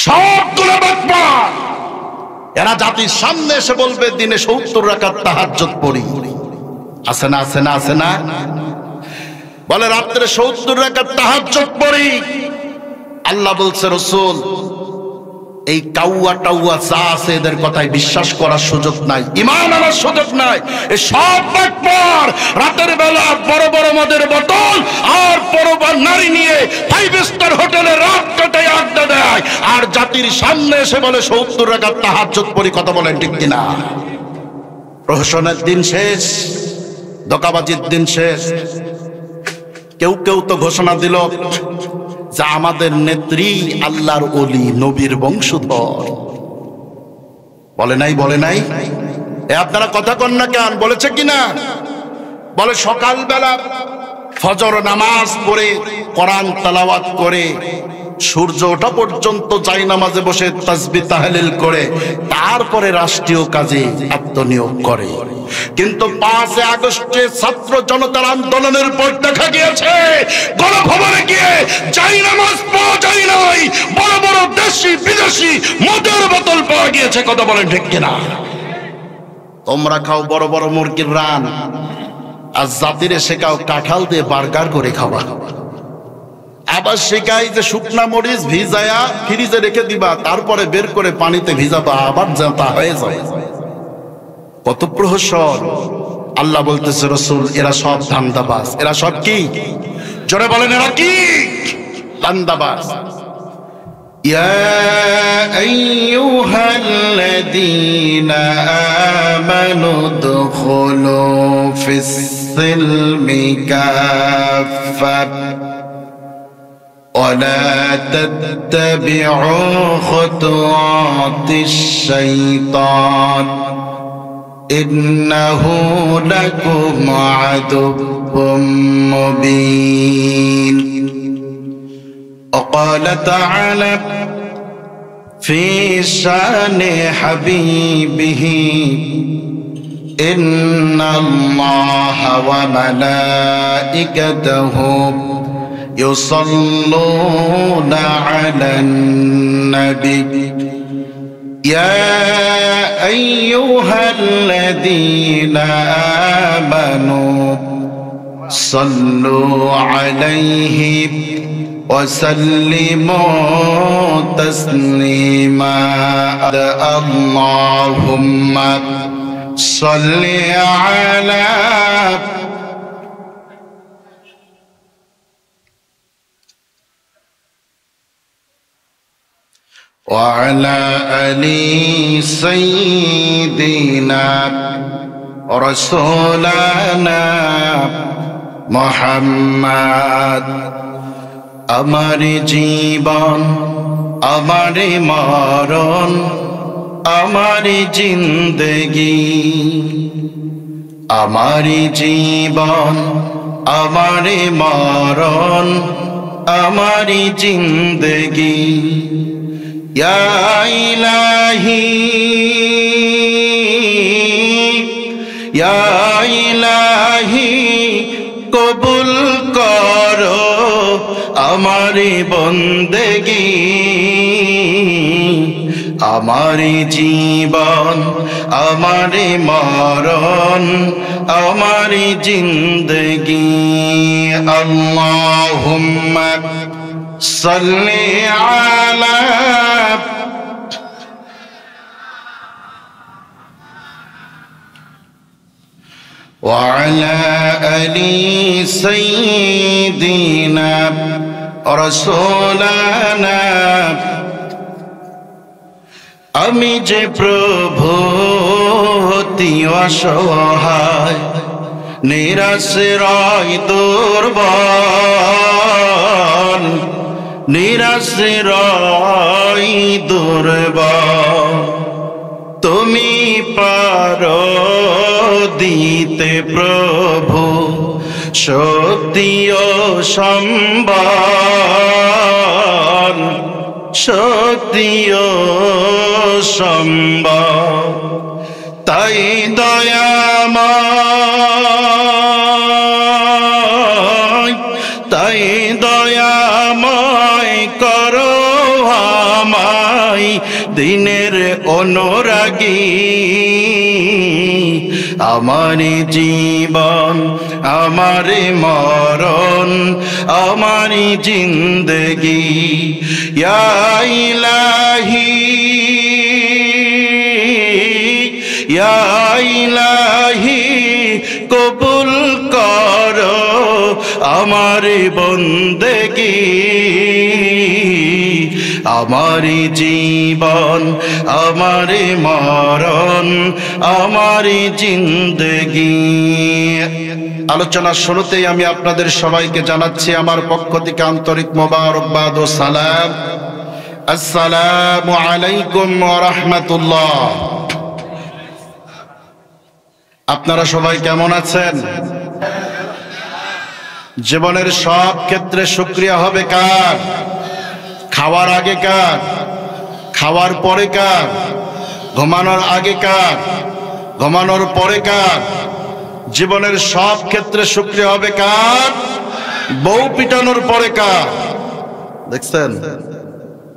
সবগুলো বাটপার। এরা জাতির সামনে এসে বলবে দিনে 70 রাকাত তাহাজ্জুদ পড়ি। আছে না, আছে না, আছে না? বলে রাত্রে 70 রাকাত তাহাজ্জুদ পড়ি। আল্লাহ বলছে রাসূল এই কাউয়া টাউয়া যা আছে এদের কথায় বিশ্বাস করার সুযোগ নাই, ঈমান আনার সুযোগ নাই। এই সব বাটপার রাতের বেলা বড় বড় মদের বোতল আর পরবার নারী নিয়ে 5 স্টার হোটেলে রাত কাটায় আড্ডা দেয়, আর জাতির সামনে এসে বলে 70 রাকাত তাহাজ্জুদ পড়ি। কথা বলেন ঠিক কিনা? প্রহসনের দিন শেষ, ধোঁকাবাজির দিন শেষ। কেউ কেউ তো ঘোষণা দিল যে আমাদের নেত্রী আল্লাহর ওলি, নবীর বংশধর। বলে নাই, বলে নাই? আপনারা কথা কন না কেন? বলেছে কিনা? বলে সকালবেলা ফজর নামাজ পড়ে কোরআন তেলাওয়াত করে সূর্য ওঠা পর্যন্ত জায়নামাজে বসে তাসবিহ তাহলিল করে তারপরে রাষ্ট্রীয় কাজে আত্মনিয়োগ করে। কিন্তু 5 আগস্টে ছাত্র জনতার আন্দোলনের পর দেখা গিয়েছে গণভবনে গিয়ে জায়নামাজ পাওয়া যায় নাই, বড় বড় দেশি বিদেশি মদের বোতল পাওয়া গিয়েছে। কথা বলেন ঠিক কিনা? তোমরা খাও বড় বড় মুরগির রান, আর জাতিরে শেখাও কাঁঠাল দিয়ে বার্গার করে খাওয়া। আবার শেখাই যে শুকনা মরিচ ভিজায়া ফ্রিজে রেখে দিবা, তারপরে বের করে পানিতে ভিজাবা, আবার জাতা হয়ে যায়। কত প্রহসন! আল্লাহ বলতেছে রাসূল এরা সব ধান্দাবাজ। এরা সব কি? জোরে বলেন, এরা কি? ধান্দাবাজ। ইয়া আইয়ুহাল্লাযীনা আমানু দুখুলু ফিস-সিলমি কাফা ولا تتبعوا خطوات الشيطان إنه لكم عدو مبين. وقال تعالى في شان حبيبه إن الله وملائكته يصلون على النبي يا أيها الذين آمنوا صلوا عليه وسلموا تسليما. اللهم صل على وعلى آل سيدنا رسولنا محمد. আমার জীবন, আমার মরণ, আমার জিন্দেগি, আমার জীবন, আমার মরণ, আমার জিন্দেগি। ইয়া ইলাহি, ইয়া ইলাহি কবুল করো আমার বন্দেগি। আমার জীবন, আমার মরণ, আমার জিন্দেগি। আল্লাহুম্মা সাল্লি আলা وعلى آل سيدنا رسولنا. আমি যে প্রভু অতি অসহায়, নিরাশ্রয় দুর্বল, নিরাশ্রয় দুর্বল। তুমি পারো দিতে প্রভু শক্তি ও সম্বল, শক্তি ও সম্বল। তাই দয়াময়, তাই দয়াময় করো আমার দিনের অনুরাগী, আমারি জীবন আমারি মরণ আমারি জিন্দগি, ইয়া ইলাহি ইয়া ইলাহি কবুল করো আমারি বন্দেগি, আমারি জীবন আমারি মরণ আমারি জিন্দগি। আলোচনার শুরুতেই আমি আপনাদের সবাইকে জানাচ্ছি আমার পক্ষ থেকে আন্তরিক মোবারকবাদ ও সালাম। আসসালামু আলাইকুম ওয়া রাহমাতুল্লাহ। আপনারা সবাই কেমন আছেন? জীবনের সব ক্ষেত্রে শুকরিয়া হবে কার? খাওয়ার আগে কার? খাওয়ার পরে কার? ঘুমানোর আগে কার? ঘুমানোর পরে কার? জীবনের সব ক্ষেত্রে শুকরিয়া হবে কার? বউ পিটানোর পরে কার? দেখছেন,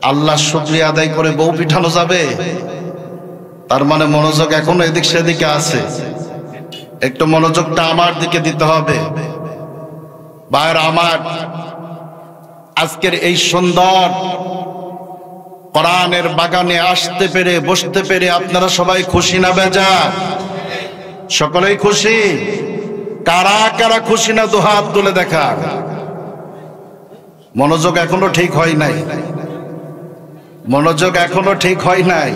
আল্লাহ শুকরিয়া আদায় করে বউ পিটানো যাবে? তার মানে মনোযোগ এখনো এদিক সেদিকে আছে। একটু মনোযোগটা আমার দিকে দিতে হবে। ভাইরা আমার, আজকের এই সুন্দর কোরআনের বাগানে আসতে পেরে বসতে পেরে আপনারা সবাই খুশি না বেজার? সকলেই খুশি? কারা কারা খুশি না দুহাত তুলে দেখা। মনোযোগ এখনো ঠিক হয় নাই, মনোযোগ এখনো ঠিক হয় নাই।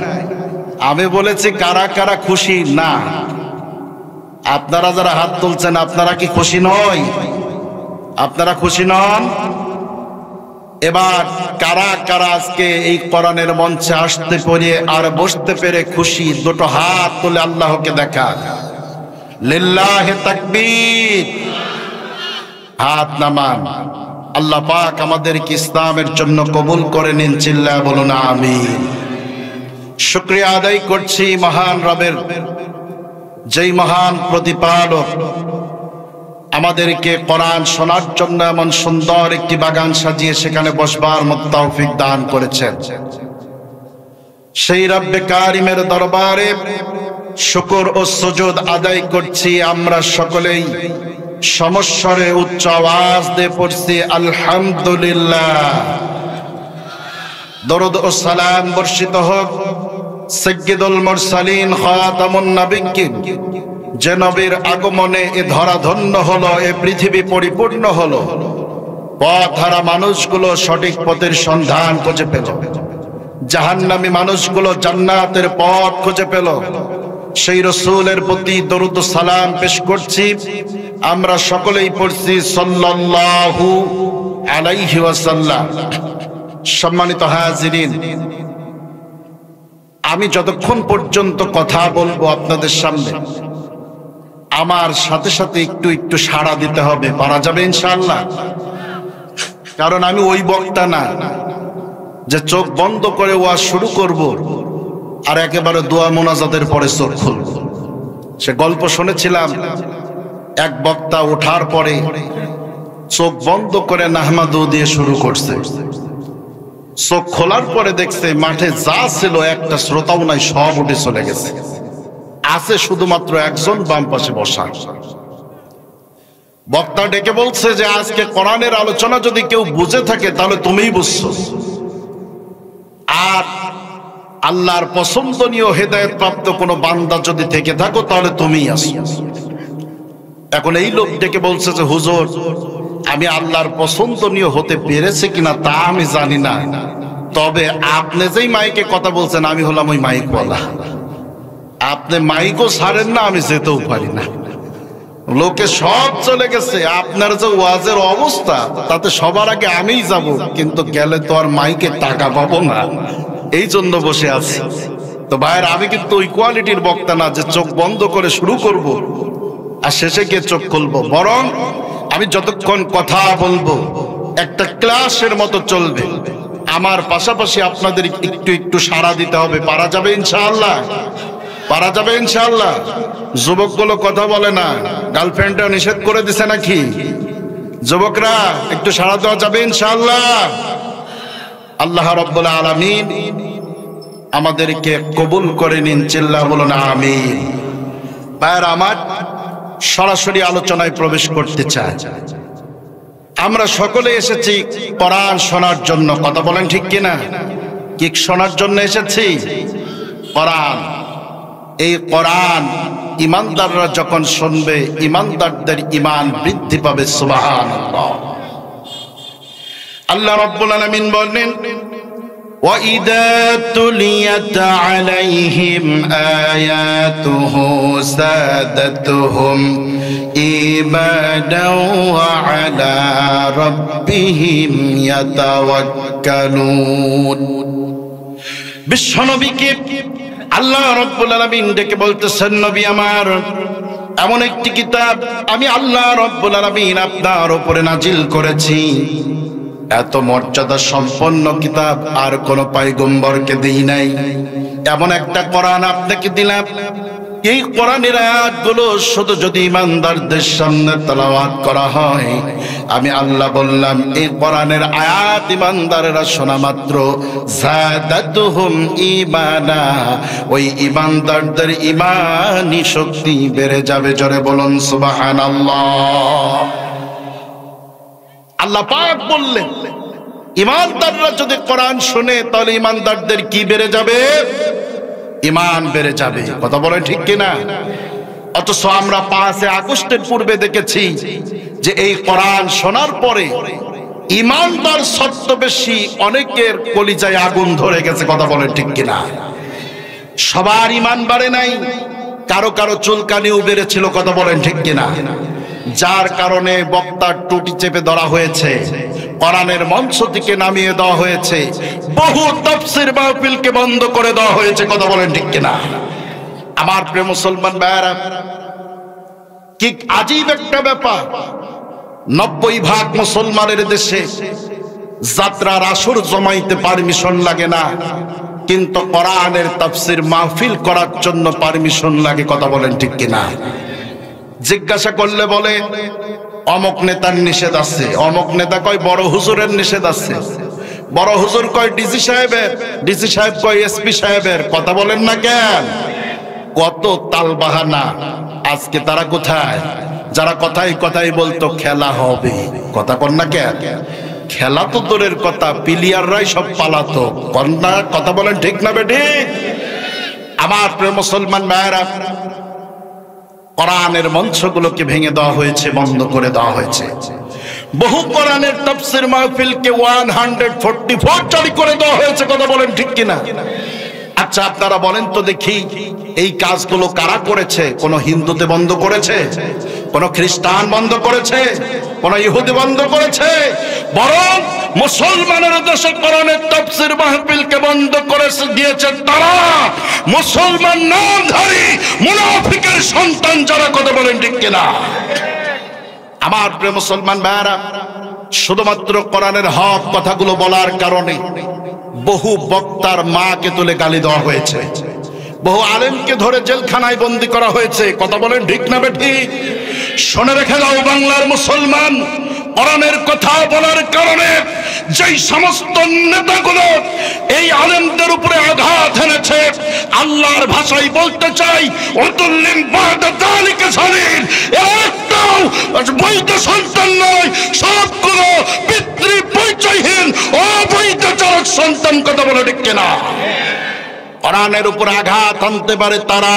আমি বলেছি কারা কারা খুশি না। আপনারা যারা হাত তুলছেন আপনারা কি খুশি নয়? আপনারা খুশি নন? এবার কারা কারা আজকে এই কোরআনের মঞ্চে আসতে পেরে আর বসতে পেরে খুশি? দুটো হাত তুলে আল্লাহকে দেখা। লিল্লাহি তাকবীর। হাত নামান। আল্লাহ পাক আমাদেরকে ইসলামের জন্য কবুল করে নিন। চিল্লায়া বলুন আমিন। শুকরিয়া আদায় করছি মহান রবের, যেই মহান প্রতিপালক আমাদেরকে কোরআন শোনার জন্য এমন সুন্দর একটি বাগান সাজিয়ে সেখানে বসবার মত তৌফিক দান করেছেন। সেই রব্বে কারিমের দরবারে শুকর ও সুজুদ আদায় করছি। আমরা সকলেই সমস্বরে উচ্চ আওয়াজ দিয়ে পড়ছি আলহামদুলিল্লাহ। দরুদ ও সালাম বর্ষিত হোক সাইয়্যিদুল মুরসালিন খাতামুন নবিয়্যিন, যে নবীর আগমনে এ ধরা ধন্য হলো, এ পৃথিবী পরিপূর্ণ হলো। পথহারা মানুষগুলো সঠিক পথের সন্ধান খুঁজে পেল, জাহান্নামী মানুষগুলো জান্নাতের পথ খুঁজে পেল। সেই রাসূলের প্রতি দরুদ ও সালাম পেশ করছি। আমরা সকলেই পড়ছি সাল্লাল্লাহু আলাইহি ওয়াসাল্লাম। সম্মানিত হাজিরিন, আমি যতক্ষণ পর্যন্ত কথা বলবো আপনাদের সামনে, আমার সাথে সাথে একটু একটু সাড়া দিতে হবে। পারা যাবে ইনশাআল্লাহ? কারণ আমি ওই বক্তা না যে চোখ বন্ধ করে ওয়াজ শুরু করব আর একেবারে দোয়া মোনাজাতের পরে চোখ খুলব। সে গল্প শুনেছিলাম, এক বক্তা ওঠার পরে চোখ বন্ধ করে নাহমাদু দিয়ে শুরু করছে। চোখ খোলার পরে দেখছে মাঠে যা ছিল একটা শ্রোতাও নাই, সব উঠে চলে গেছে। আছে শুধুমাত্র একজন বাম পাশে বসা। বক্তা ডেকে বলছে যে আজকে কোরআনের আলোচনা যদি কেউ বুঝে থাকে তাহলে তুমিই বুঝছো, আর আল্লাহর পছন্দনীয় হেদায়েত প্রাপ্ত কোনো বান্দা যদি থেকে থাকো তাহলে তুমিই আসো। এখন এই লোক ডেকে বলছে যে হুজুর, আমি আল্লাহর পছন্দনীয় হতে পেরেছে কিনা তা আমি জানি না, তবে আপনি যেই মাইকে কথা বলছেন আমি হলাম ওই মাইকওয়ালা। আপনি মাইকও ছাড়েন না, আমি যেতেও পারি না। লোকে সব চলে গেছে, আপনার যে ওয়াজের অবস্থা তাতে সবার আগে আমিই যাব, কিন্তু গেলে তো আর মাইকে টাকা পাবো না, এই জন্য বসে আছি। তো ভাইয়ের, আমি কিন্তু ওই কোয়ালিটির বক্তা না যে চোখ বন্ধ করে শুরু করব আর শেষে গিয়ে চোখ খুলবো। বরং আমি যতক্ষণ কথা বলবো একটা ক্লাসের মতো চলবে। আমার পাশাপাশি আপনাদের একটু একটু সাড়া দিতে হবে। পারা যাবে ইনশাআল্লাহ? পারা যাবে ইনশাআল্লাহ? যুবকগুলো কথা বলে না, গার্লফ্রেন্ডটা নিষেধ করে দিছে নাকি? যুবকরা একটু সাড়া দেওয়া যাবে ইনশাআল্লাহ? আল্লাহ রাব্বুল আলামিন আমাদেরকে কবুল করে নিন। চিল্লা বলুন আমিন। ভাইয়েরা আমার, সরাসরি আলোচনায় প্রবেশ করতে চাই। আমরা সকলে এসেছি কোরআন শোনার জন্য, কথা বলেন ঠিক কিনা? কি শোনার জন্য এসেছি? কোরআন। এই কোরআন ইমানদাররা যখন শুনবে, ইমানদারদের ঈমান বৃদ্ধি পাবে। সুবহানাল্লাহ। আল্লাহ রাব্বুল আলামিন বলেন, وَإِذَا تُلِيَتْ عَلَيْهِمْ آيَاتُهُ زَادَتْهُمْ إِيمَانًا وَعَلَى رَبِّهِمْ يَتَوَكَّلُونَ। বিশ্বনবীকে আল্লাহ রাব্বুল আলামিন ডেকে বলতেছেন, নবী আমার, এমন একটি কিতাব আমি আল্লাহ রাব্বুল আলামিন আপনার উপরে নাজিল করেছি, এত মর্যাদা সম্পন্ন কিতাব আর কোন পয়গম্বরকে দেই নাই। এমন একটা কোরআন আপনাকে দিলাম, এই কোরআনের আয়াতগুলো শুধু যদি ইমানদারদের সামনে তেলাওয়াত করা হয়, আমি আল্লাহ বললাম এই কোরআনের আয়াত ইমানদারেরা শোনা মাত্র যাদাতুহুম ঈমানা, ওই ইমানদারদের ঈমানি শক্তি বেড়ে যাবে। জোরে বলুন সুবহানাল্লাহ। আল্লাহ পাক বললেন, ইমানদাররা যদি কোরআন শুনে তাহলে ইমানদারদের কি বেড়ে যাবে? ঈমান বেড়ে যাবে। কথা বলেন ঠিক কিনা? অথচ আমরা 5 আগস্টের পূর্বে দেখেছি যে এই কোরআন শোনার পরে ইমানদার ছদ্মবেশী অনেকের কলিজায় আগুন ধরে গেছে। কথা বলেন ঠিক কিনা? সবার ঈমান বাড়ে নাই, কারো কারো চুলকানিও বেড়েছিল। কথা বলেন ঠিক কিনা? যার কারণে বক্তার টুটি চেপে ধরা হয়েছে, কোরআনের মঞ্চ থেকে নামিয়ে দেওয়া হয়েছে, বহু তাফসীর মাহফিলকে বন্ধ করে দেওয়া হয়েছে। কথা বলেন ঠিক কিনা? আমার প্রিয় মুসলমান ভাইয়েরা, কি আজীব একটা ব্যাপার, 90% মুসলমানের দেশে যাত্রার আসর জমাইতে পারমিশন লাগে না, কিন্তু কোরআনের তাফসীর মাহফিল করার জন্য পারমিশন লাগে। কথা বলেন ঠিক কিনা? জিজ্ঞাসা করলে বলে অমুক নেতার নিষেধ আছে, অমুক নেতা কয় বড় হুজুরের নিষেধ আছে, বড় হুজুর কয় ডিসি সাহেবের, ডিসি সাহেব কয় এসপি সাহেবের। কথা বলেন না কেন? কত তালবাহানা। আজকে তারা কোথায়? যারা কথাই কথাই বলতো খেলা হবে, কথা কন না কেন? খেলা তো দূরের কথা, প্লেয়াররাই সব পালাতো। কন্যা কথা বলেন ঠিক না বেটি? আমার প্রিয় মুসলমান ভাইয়েরা, কোরআনের মঞ্চগুলোকে ভেঙে দেওয়া হয়েছে, বন্ধ করে দেওয়া হয়েছে। বহু কোরআনের তাফসীর মাহফিলকে 144 জারি করে দেওয়া হয়েছে। কথা বলেন ঠিক কিনা? আচ্ছা আপনারা বলেন তো দেখি, এই কাজগুলো কারা করেছে? কোন হিন্দুতে বন্ধ করেছে? কোন খ্রিস্টান বন্ধ করেছে? কোন ইহুদি বন্ধ করেছে? বরং মুসলমানের দেশে কোরআনের তাফসীর মাহফিলকে বন্ধ করে দিয়েছে তারা, মুসলমান নামধারী মুনাফিকের সন্তান যারা। কথা বলেন ঠিক কিনা? আমার প্রিয় মুসলমান ভাইরা, শুধুমাত্র কোরআনের হক কথাগুলো বলার কারণে বহু বক্তার মাকে তুলে গালি দেওয়া হয়েছে, বহু আলেমকে ধরে জেলখানায় বন্দী করা হয়েছে। কথা বলেন ঠিক না বেঠিক? শুনে রেখে দাও বাংলার মুসলমান, কোরআনের কথা বলার কারণে যেই সমস্ত নেতাগুলো এই আলেমদের উপরে আঘাত এনেছে, আল্লাহর ভাষায় বলতে চাই, উতুল্লিম বাদা যালিকা সালিল, একটাও বৈধ সন্তান নয়, সবগুলো পিতৃ পরিচয়হীন অবৈধচারক সন্তান। কথা বলে ঠিক কিনা? কোরআনের উপর আঘাত আনতে পারে তারা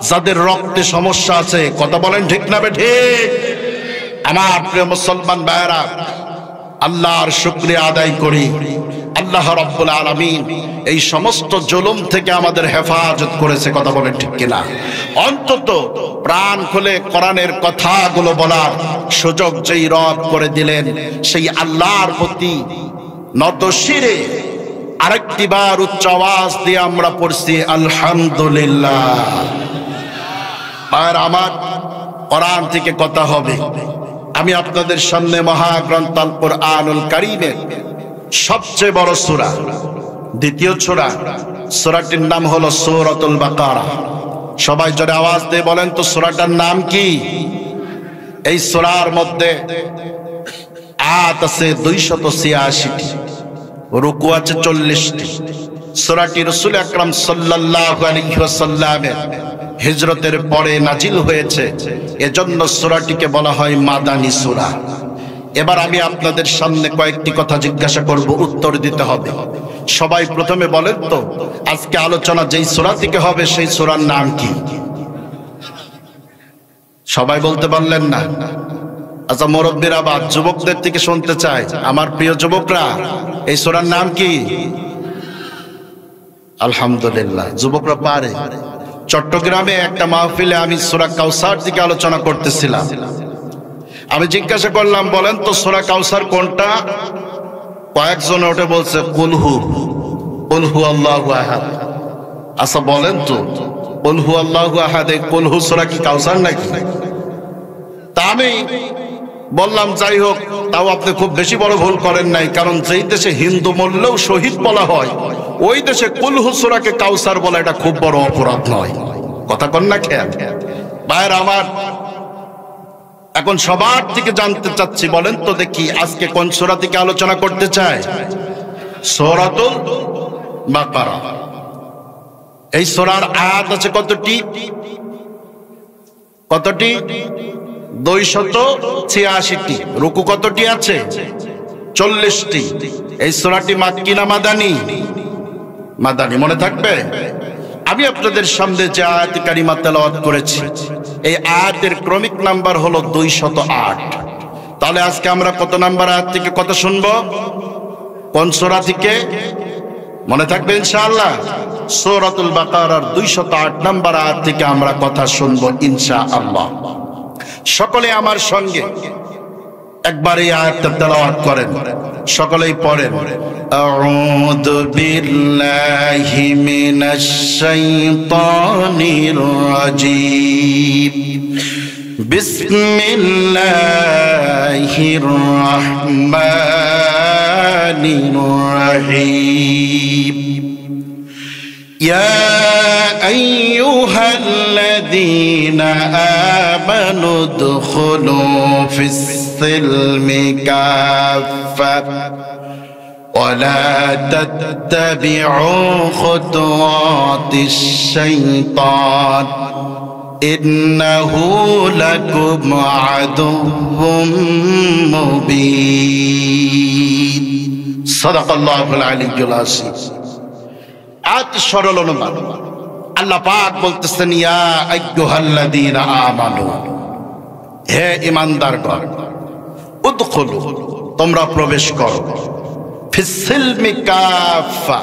যাদের রক্তে সমস্যা আছে। কথা বলেন ঠিক না বেঠিক? আমার প্রিয় মুসলমান ভাইরা, আল্লাহর শুকরিয়া আদায় করি, আল্লাহ রাব্বুল আলামিন এই সমস্ত জুলুম থেকে আমাদের হেফাজত করেছে। কথা বলেন ঠিক কিনা? অন্তত প্রাণ খুলে কোরআনের কথাগুলো বলার সুযোগ যেই রব করে দিলেন, সেই আল্লাহর প্রতি নত শিরে আরেকটি বার উচ্চ আওয়াজ দিয়ে আমরা পড়ছি আলহামদুলিল্লাহ। আর আমার কোরআন থেকে কথা হবে। আমি আপনাদের সামনে মহাগ্রন্থ আল কুরআনুল কারীমের সবচেয়ে বড় সূরা, দ্বিতীয় সূরা, সূরাটির নাম হলো সূরাতুল বাকারা। সবাই জোরে আওয়াজ দিয়ে বলেন তো সূরাটার নাম কি? এই সূরার মধ্যে আয়াত আছে 286টি, রুকু আছে 40টি, সূরাটি রাসূল আকরাম সাল্লাল্লাহু আলাইহি ওয়াসাল্লামের হিজরতের পরে নাজিল হয়েছে, এজন্য সূরাটিকে বলা হয় মাদানী সূরা। এবার আমি আপনাদের সামনে কয়েকটি কথা জিজ্ঞাসা করব, উত্তর দিতে হবে। সবাই প্রথমে বলেন তো, আজকে আলোচনা যেই সূরা থেকে হবে সেই সূরার নাম কি? সবাই বলতে পারলেন না? আচ্ছা, মুরব্বীরা বা যুবকদের থেকে শুনতে চাই। আমার প্রিয় যুবকরা, এই সূরার নাম কি? আলহামদুলিল্লাহ, যুবকরা পারে। চট্টগ্রামে একটা মাহফিলে আমি সূরা কাউসার থেকে আলোচনা করতেছিলাম। আমি জিজ্ঞাসা করলাম, বলেন তো সূরা কাউসার কোনটা? কয়েকজন ওঠে বলছে কুলহু, কুলহু আল্লাহু আহাদ। আচ্ছা বলেন তো, কুলহু আল্লাহু আহাদ, এই কুলহু সূরা কি কাউসার নাকি? তা আমি বললাম, যাই হোক, তাও আপনি খুব বেশি বড় ভুল করেন নাই, কারণ যেই দেশে হিন্দু মরলেও শহীদ বলা হয়, ওই দেশে কুলহু সূরাকে কাউসার বলা এটা খুব বড় অপরাধ নয়। কথা কন না খেয়াল? ভাইয়ের আমার, এখন সবার থেকে জানতে চাচ্ছি, বলেন তো দেখি আজকে কোন সূরা থেকে আলোচনা করতে চায়? সূরাতুল বাকারা। এই সূরার আয়াত আছে কতটি? কতটি? 286টি। রুকু কতটি আছে? 40টি। এই সূরাটি মাক্কি না মাদানী? মাদানী। মনে থাকবে? আমি আপনাদের সামনে যে আয়াত কারিমা তেলাওয়াত করেছি, এই আয়াতের ক্রমিক নাম্বার হলো 208। তাহলে আজকে আমরা কত নাম্বার আয়াত থেকে কথা শুনবো? কোন সূরা থেকে? মনে থাকবে ইনশাআল্লাহ? সূরাতুল বাকারার 208 নাম্বার আয়াত থেকে আমরা কথা শুনবো ইনশাআল্লাহ। সকলে আমার সঙ্গে একবার এই আয়াতটা তেলাওয়াত করেন, সকলেই পড়েন। আউযু বিল্লাহি মিনাশ শাইতানির রাজীম। বিসমিল্লাহির রাহমানির রাহিম। يا أيها الذين آمنوا ادخلوا في السلم كافة ولا تتبعوا خطوات الشيطان إنه لكم عدو مبين صدق الله العلي العظيم। আয়াত সরল অনুবাদ। আল্লাহ পাক বলতেছেন, ইয়া আইয়ুহাল্লাযীনা আমানু, হে ঈমানদারগণ, উদখুলু, তোমরা প্রবেশ করো, ফিস সিলমি কাফা।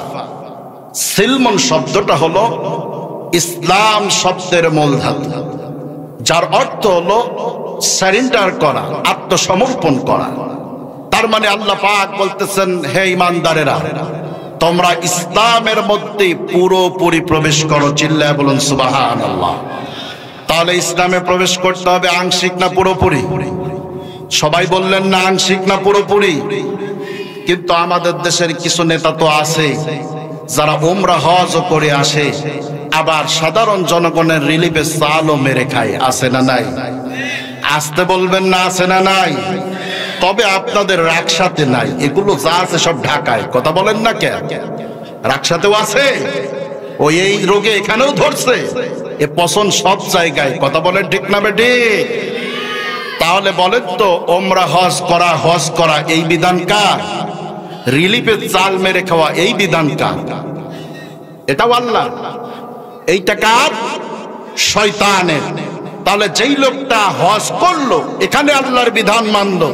সিলমন শব্দটা হলো ইসলাম শব্দের মূল ধাতু, যার অর্থ হলো সারেন্ডার করা, আত্মসমর্পণ করা। তার মানে আল্লাহ পাক বলতেছেন, হে ঈমানদারেরা, তোমরা ইসলামের মধ্যে পুরোপুরি প্রবেশ করো। চিল্লায় বলুন সুবহানাল্লাহ। তাহলে ইসলামে প্রবেশ করতে হবে আংশিক না পুরোপুরি? সবাই বললেন না আংশিক না পুরোপুরি? কিন্তু আমাদের দেশের কিছু নেতা তো আছে যারা উমরা হজও করে আসে, আবার সাধারণ জনগণের রিলিফে চালও মেরে খায়। আছে না নাই? আসতে বলবেন না, আছে না নাই? তবে আপনাদের রাকসাতে নাই, এগুলো যা আছে সব ঢাকায়। কথা বলেন না কেন? রাকসাতেও আছে, ওই এই রোগে এখানেও ধরছে, এ পছন্দ সব জায়গায়। কথা বলেন ঠিক না বেটি? তাহলে বলেন তো, ওমরা হজ করা এই বিধান কার? রিলিফে চাল মেরে খাওয়া এই বিধান কার? এটাও আল্লাহ। এইটা কার? শয়তানের। তাহলে যেই লোকটা হজ করলো, এখানে আল্লাহর বিধান মানলো,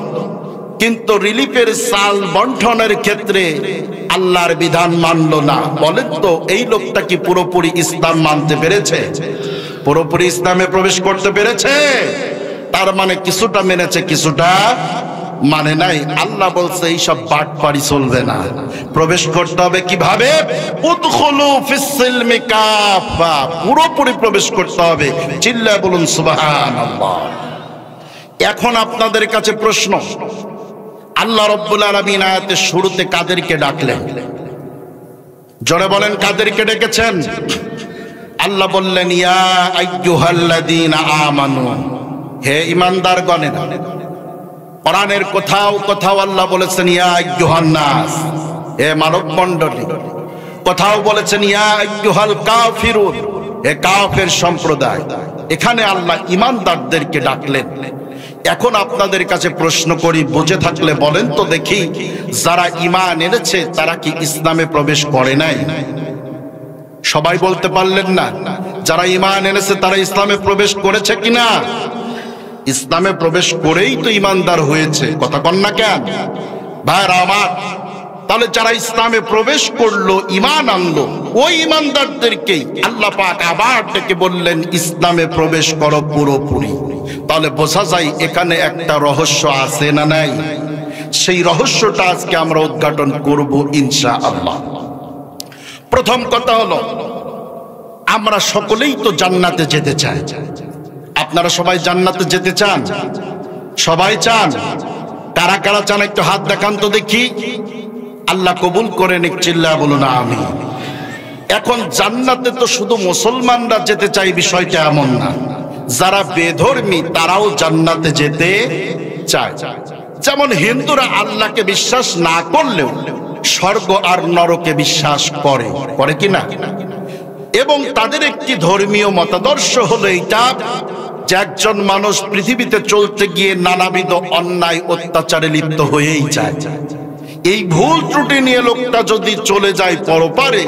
কিন্তু রিলিফের চাল বন্টনের ক্ষেত্রে আল্লাহর বিধান মানলো না, বলেন তো এই লোকটা কি পুরোপুরি ইসলাম মানতে পেরেছে? পুরোপুরি ইসলামে প্রবেশ করতে পেরেছে? তার মানে কিছুটা মেনেছে, কিছুটা মানে নাই। আল্লাহ বলছে এইসব বাটপারি চলবে না, প্রবেশ করতে হবে কিভাবে? উদখুলু ফিস সিলমি কাফা, পুরোপুরি প্রবেশ করতে হবে। চিল্লায় বলুন সুবহানাল্লাহ। এখন আপনাদের কাছে প্রশ্ন, আল্লাহ রাব্বুল আলামিন আয়াতের শুরুতে কাদেরকে ডাকলেন? জোরে বলেন, কাদেরকে ডেকেছেন? আল্লাহ বললেন, ইয়া আইয়ুহাল্লাযীনা আমানু, হে ঈমানদারগণেরা। কোরআনের কোথাও কোথাও আল্লাহ বলেছেন ইয়া আইয়ুহান নাস, হে মানব মণ্ডলী। কোথাও বলেছেন ইয়া আইয়ুহাল কাফিরুন, হে কাফের সম্প্রদায়। এখানে আল্লাহ ঈমানদারদেরকে ডাকলেন। এখন আপনাদের কাছে প্রশ্ন করি, বুঝে থাকলে বলেন তো দেখি, যারা ঈমান এনেছে তারা কি ইসলামে প্রবেশ করে নাই? সবাই বলতে পারলেন না। যারা ঈমান এনেছে তারা ইসলামে প্রবেশ করেছে কিনা? ইসলামে প্রবেশ করেই তো ঈমানদার হয়েছে, কথা কন না কেন ভাইরা আমার? তাহলে যারা ইসলামে প্রবেশ করলো, ঈমান আনলো, ওই ঈমানদারদেরকেই আল্লাহ পাক আবার ডেকে বললেন ইসলামে প্রবেশ করো পুরোপুরি। তাহলে বোঝা যায় এখানে একটা রহস্য আছে না নাই? সেই রহস্যটা আজকে আমরা উদ্ঘাটন করব ইনশাআল্লাহ। প্রথম কথা হলো, আমরা সকলেই তো জান্নাতে যেতে চাই। আপনারা সবাই জান্নাতে যেতে চান? সবাই চান? কারা কারা চান একটু হাত দেখান তো দেখি। আল্লাহ কবুল করেন, এক চিল্লা বলুন আমিন। এখন জান্নাতে তো শুধু মুসলমানরা যেতে চাই বিষয়টা এমন না, যারা বেধর্মী তারাও জান্নাতে যেতে চায়। যেমন হিন্দুরা আল্লাহকে বিশ্বাস না করলেও স্বর্গ আর নরকে বিশ্বাস করে, করে কিনা? এবং তাদের একটি ধর্মীয় মতাদর্শ হলো এইটা যে একজন মানুষ পৃথিবীতে চলতে গিয়ে নানাবিধ অন্যায় অত্যাচারে লিপ্ত হয়েই যায়। এই ভুল ত্রুটি নিয়ে লোকটা যদি চলে যায় পরপারে,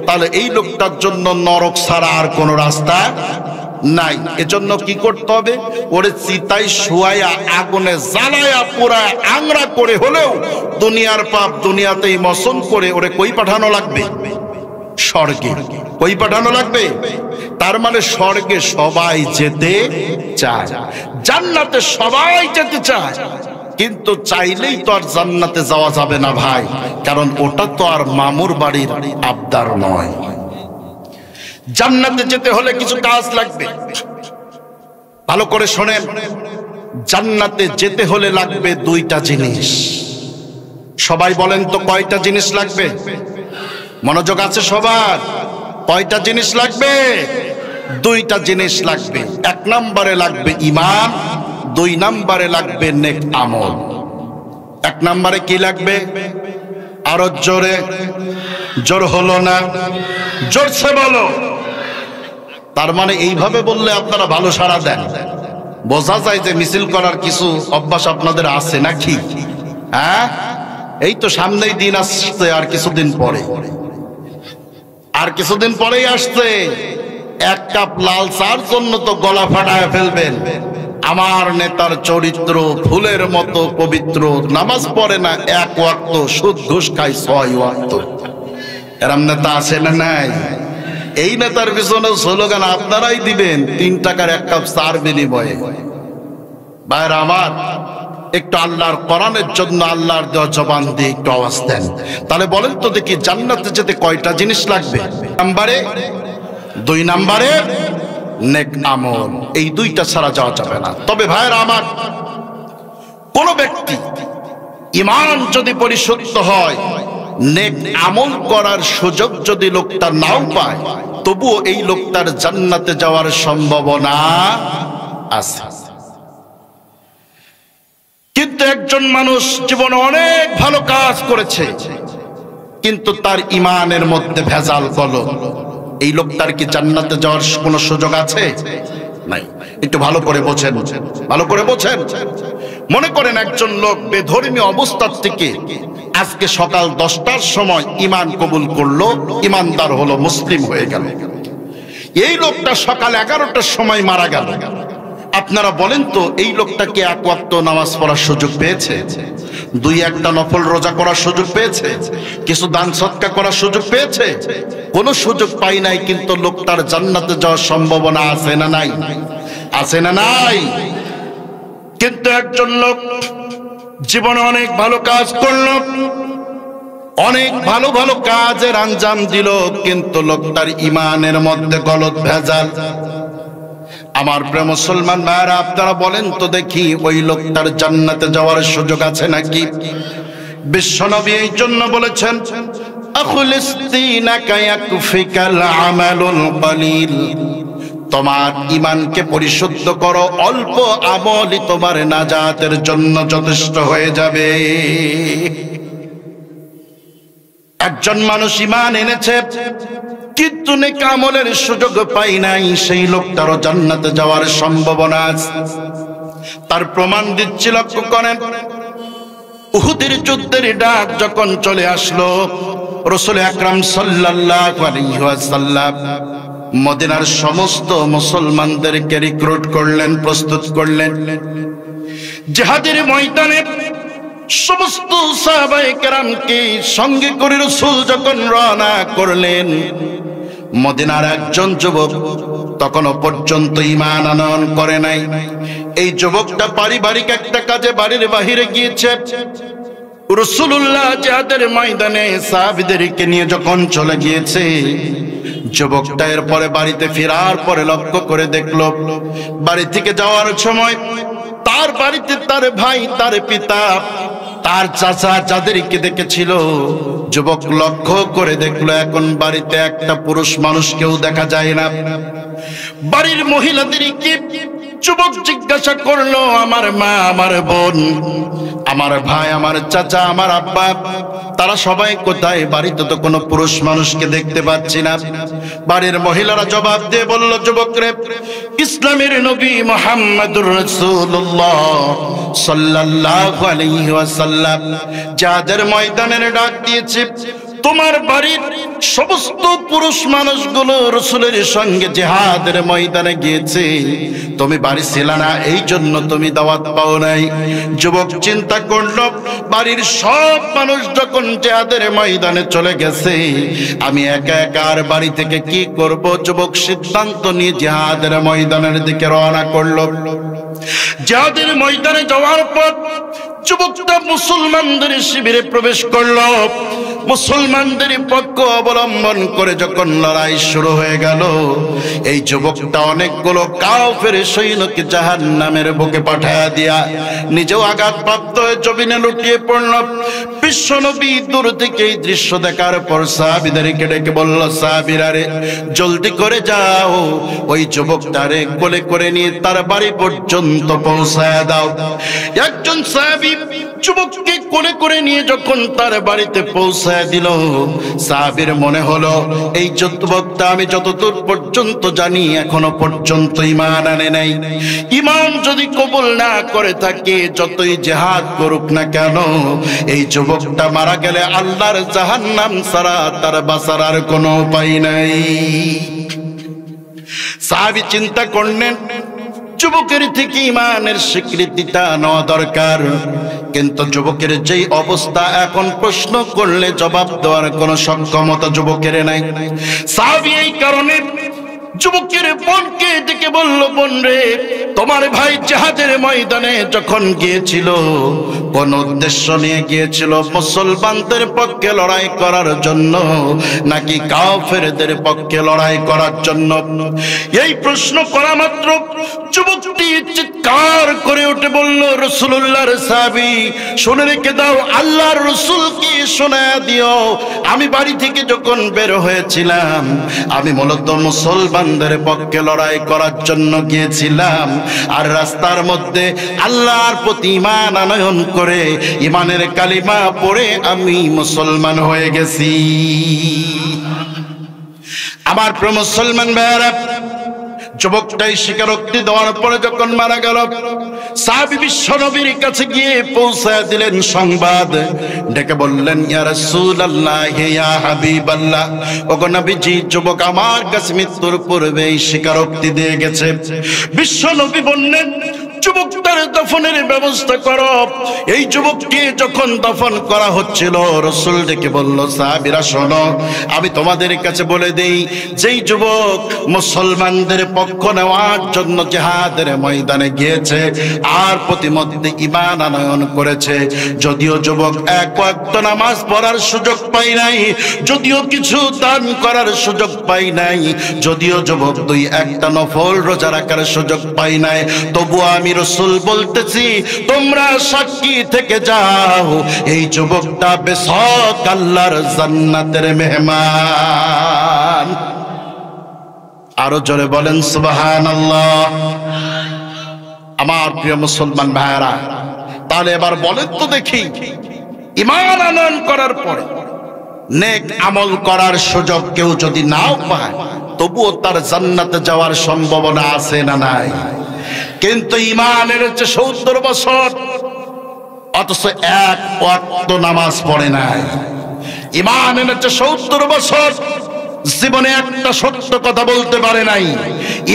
তাহলে এই লোকটার জন্য নরক ছাড়া আর কোনো রাস্তা নাই। এজন্য কি করতে হবে? ওরে চিতায় শুয়াইয়া আগুনে জ্বালায়া পোড়ায় আংরা করে হলেও দুনিয়ার পাপ দুনিয়াতেই মোচন করে ওরে কই পাঠানো লাগবে? স্বর্গে। কই পাঠানো লাগবে? তার মানে স্বর্গে সবাই যেতে চায়, জান্নাতে সবাই যেতে চায়। কিন্তু চাইলেই তো আর জান্নাতে যাওয়া যাবে না ভাই, কারণ ওটা তো আর মামুর বাড়ির আবদার নয়। জান্নাতে যেতে হলে কিছু কাজ লাগবে, ভালো করে শোনেন। জান্নাতে যেতে হলে লাগবে দুইটা জিনিস। সবাই বলেন তো কয়টা জিনিস লাগবে? মনোযোগ আছে সবার? কয়টা জিনিস লাগবে? দুইটা জিনিস লাগবে। এক নম্বরে লাগবে ঈমান, দুই নম্বরে লাগবে নেক আমল। এক নম্বরে কি লাগবে? আরো জোরে, জোর হলো না, জোরছে বলো। তার মানে এইভাবে বললে আপনারা ভালো সাড়া দেন, বোঝা যায় যে মিছিল করার কিছু অভ্যাস আপনাদের আছে নাকি? হ্যাঁ, এই তো সামনেই দিন আসছে, আর কিছুদিন পরে, আর কিছুদিন পরেই আসছে। এক কাপ লাল চার জন্য তো গলা ফাটায় ফেলবেন। আমার নেতার চরিত্র ফুলের মতো পবিত্র, নামাজ পড়ে না এক ওয়াক্ত, সুদ ঘুষ খায় 6 ওয়াক্ত। এরম নেতা আছে না নাই? এই নেতার পিছনে স্লোগান আপনারাই দিবেন 3 টাকার 1 কাপ চার বিনিময়ে। ভাইরা আমার, একটু আল্লাহর কোরআনের জন্য আল্লাহর দেওয়া জবান দিয়ে একটু আওয়াজ দেন। তাহলে বলেন তো দেখি, জান্নাতে যেতে কয়টা জিনিস লাগবে? নম্বরে, 2 নম্বরে নেক আমল। এই দুইটা ছাড়া যাওয়া যাবে না। তবে ভাইরা আমার, কোন ব্যক্তি ঈমান যদি পরিশুদ্ধ হয়, নেক আমল করার সুযোগ যদি লোকটা নাও পায়, তবুও এই লোকটার জান্নাতে যাওয়ার সম্ভাবনা আছে। কিন্তু একজন মানুষ জীবনে অনেক ভালো কাজ করেছে, কিন্তু তার ঈমানের মধ্যে ভেজাল গলদ, এই লোকটার কি জান্নাতে যাওয়ার কোনো সুযোগ আছে? নাই। একটু ভালো করে বোঝেন, ভালো করে বোঝেন। মনে করেন একজন লোক বেধর্মী অবস্থা থেকে আজকে সকাল 10টার সময় ঈমান কবুল করলো, ঈমানদার হলো, মুসলিম হয়ে গেল। এই লোকটা সকাল 11টার সময় মারা গেল। আপনারা বলেন তো, এই লোকটা কি 1 ওয়াক্ত নামাজ পড়ার সুযোগ পেয়েছে? 2-1টা নফল রোজা করার সুযোগ পেয়েছে? কিছু দান সদকা করার সুযোগ পেয়েছে? কোনো সুযোগ পাই নাই। কিন্তু লোকটার জান্নাতে যাওয়ার সম্ভাবনা আছে না নাই? আছে না নাই? কিন্তু একজন লোক জীবনে অনেক ভালো কাজ করলো, অনেক ভালো ভালো কাজের আঞ্জাম দিল, কিন্তু লোকটার ঈমানের মধ্যে গলদ ভেজাল। আমার প্রিয় মুসলমান ভাইরা, আপনারা বলেন তো দেখি, ওই লোকটার জান্নাতে যাওয়ার সুযোগ আছে নাকি? বিশ্বনবী এই জন্য বলেছেন, আখলিস দীনাকা ইয়াকফিকাল আমালুল কলিল। তোমার ঈমানকে পরিশুদ্ধ করো, অল্প আমলই তোমার নাজাতের জন্য যথেষ্ট হয়ে যাবে। একজন মানুষ ঈমান এনেছে কিন্তু নেক আমলের সুযোগ পাই নাই, সেই লোকটারও জান্নাতে যাওয়ার সম্ভাবনা আছে। তার প্রমাণ দিচ্ছি, লক্ষ্য করেন। উহুদের যুদ্ধের ডাক যখন চলে আসলো, রাসূল আকরাম সাল্লাল্লাহু আলাইহি ওয়াসাল্লাম মদিনার সমস্ত মুসলমানদেরকে রিক্রুট করলেন, প্রস্তুত করলেন। জিহাদের ময়দানে সমস্ত সাহাবায়ে কেরামকে সঙ্গে করে রাসূল যখন রওনা করলেন, মদিনার একজন যুবক তখনও পর্যন্ত ঈমান আনয়ন করে নাই। এই যুবকটা পারিবারিক একটা কাজে বাড়ির বাহিরে গিয়েছে। রাসূলুল্লাহ জিহাদের ময়দানে সাহাবীদেরকে নিয়ে যখন চলে গিয়েছে, যুবকটা এরপরে বাড়িতে ফেরার পরে লক্ষ্য করে দেখলো, বাড়ি থেকে যাওয়ার সময় তার বাড়িতে তার ভাই, তার পিতা, তার চাচা যাদেরকে দেখেছিল, যুবক লক্ষ্য করে দেখলো এখন বাড়িতে একটা পুরুষ মানুষ কেউ দেখা যায় না। বাড়ির মহিলাদেরকে যুবক জিজ্ঞাসা করলো, আমার মা, আমার বোন, আমার ভাই, আমার চাচা, আমার আব্বা, তারা সবাই কোথায়? বাড়িতে তো কোনো পুরুষ মানুষকে দেখতে পাচ্ছি না। বাড়ির মহিলারা জবাব দিয়ে বলল, যুবকরে, ইসলামের নবী মুহাম্মদুর রাসূলুল্লাহ সাল্লাল্লাহু আলাইহি ওয়াসাল্লাম যাদের ময়দানের ডাক দিয়েছে, তোমার বাড়ির সমস্ত পুরুষ মানুষগুলো রাসূলের সঙ্গে জিহাদের ময়দানে গিয়েছে, তুমি বাড়ি ছিল না, এই জন্য তুমি দাওয়াত পাও নাই। যুবক চিন্তা করল, বাড়ির সব মানুষ যখন জিহাদের ময়দানে চলে গেছে, আমি একা একা আর বাড়ি থেকে কি করব? যুবক সিদ্ধান্ত নিয়ে জিহাদের ময়দানের দিকে রওনা করল। জিহাদের ময়দানে যাওয়ার পর যুবকটা মুসলমানদের শিবিরে প্রবেশ করল। মুসলমানদের পক্ষ অবলম্বন করে যখন লড়াই শুরু হয়ে গেল, এই যুবকটা অনেকগুলো কাফের সৈন্যকে জাহান্নামের বুকে পাঠায়া দিয়া নিজেও আঘাতপ্রাপ্ত হয়ে জমিনে লুটিয়ে পড়ল। বিশ্বনবী দূর থেকে এই দৃশ্য দেখার পর সাহাবীদেরকে ডেকে বলল, সাহাবীরা রে, জলদি করে যাও, ওই যুবকটারে কোলে করে নিয়ে তার বাড়ি পর্যন্ত পৌঁছায়া দাও। একজন সাহাবী যুবককে কোলে করে নিয়ে যখন তার বাড়িতে পৌঁছায় দিল, সাহাবীর মনে হলো, এই যুবকটা আমি যতদূর পর্যন্ত জানি এখনো পর্যন্ত ঈমান আনে নাই। ঈমান যদি কবুল না করে থাকে, যতই জিহাদ করুক না কেন, এই যুবকটা মারা গেলে আল্লাহর জাহান্নাম ছাড়া তার বাঁচার আর কোনো উপায় নাই। সাহাবী চিন্তা করলেন, যুবকের থেকে ঈমানের স্বীকৃতিটা নেওয়া দরকার, কিন্তু যুবকের যেই অবস্থা, এখন প্রশ্ন করলে জবাব দেওয়ার কোনো সক্ষমতা যুবকের নাই। সাহাবী এই কারণে যুবকের বোনকে ডেকে বলল, বোন রে, তোমার ভাই জিহাদের ময়দানে যখন গিয়েছিল, কোন উদ্দেশ্য নিয়ে গিয়েছিল? মুসলমানদের পক্ষে লড়াই করার জন্য নাকি কাফেরদের পক্ষে লড়াই করার জন্য? এই প্রশ্ন করা মাত্র যুবকটি চিৎকার করে উঠে বলল, রাসূলুল্লাহর সাহাবী, শুনে রেখে দাও, আল্লাহর রাসূলকে শোনায়া দিও, আমি বাড়ি থেকে যখন বের হয়েছিলাম, আমি মূলত মুসলমানদের পক্ষে লড়াই করার জন্য গিয়েছিলাম, আর রাস্তার মধ্যে আল্লাহর প্রতি ঈমান আনয়ন করে ঈমানের কালিমা পড়ে আমি মুসলমান হয়ে গেছি। আমার প্রিয় মুসলমান ভাইরা, যুবকটাই স্বীকারোক্তি দেওয়ার পরে যখন মারা গেল, সাহাবী বিশ্ব নবীর কাছে গিয়ে পৌঁছায় দিলেন সংবাদ, ডেকে বললেন, ইয়া রাসূলুল্লাহ, ইয়া হাবিবাল্লাহ, ওগো নবীজি, যুবক আমার কাছে মৃত্যুর পূর্বেই স্বীকারোক্তি দিয়ে গেছে। বিশ্ব নবী বললেন, যুবকটার দফনের ব্যবস্থা করো। এই যুবককে যখন দফন করা হচ্ছিল, রাসূল ডেকে বলল, সাহাবীরা শোনো, আমি তোমাদের কাছে বলে দেই, যেই যুবক মুসলমানদের পক্ষ নেওয়ার জন্য জিহাদের ময়দানে গিয়েছে আর প্রতিমধ্যে ঈমান আনয়ন করেছে, যদিও যুবক এক ওয়াক্ত নামাজ পড়ার সুযোগ পাই নাই, যদিও কিছু দান করার সুযোগ পাই নাই, যদিও যুবক দুই একটা নফল রোজা রাখার সুযোগ পাই নাই, তবুও আমি রাসূল বলতেছি, তোমরা সাক্ষী থেকে যাও, এই যুবকটা বেশক আল্লাহর জান্নাতের মেহমান। আরো জোরে বলেন সুবহানাল্লাহ। আমার প্রিয় মুসলমান ভাইরা, তাহলে এবার বলেন তো দেখি, ঈমান আনয়ন করার পরে নেক আমল করার সুযোগ কেউ যদি নাও পায়, তবুও তার জান্নাতে যাওয়ার সম্ভাবনা আছে না নাই? কিন্তু ঈমানের হচ্ছে 70 বছর, অথচ এক ওয়াক্ত নামাজ পড়ে নাই। ঈমানের হচ্ছে 70 বছর, জীবনে একটা সত্য কথা বলতে পারে নাই।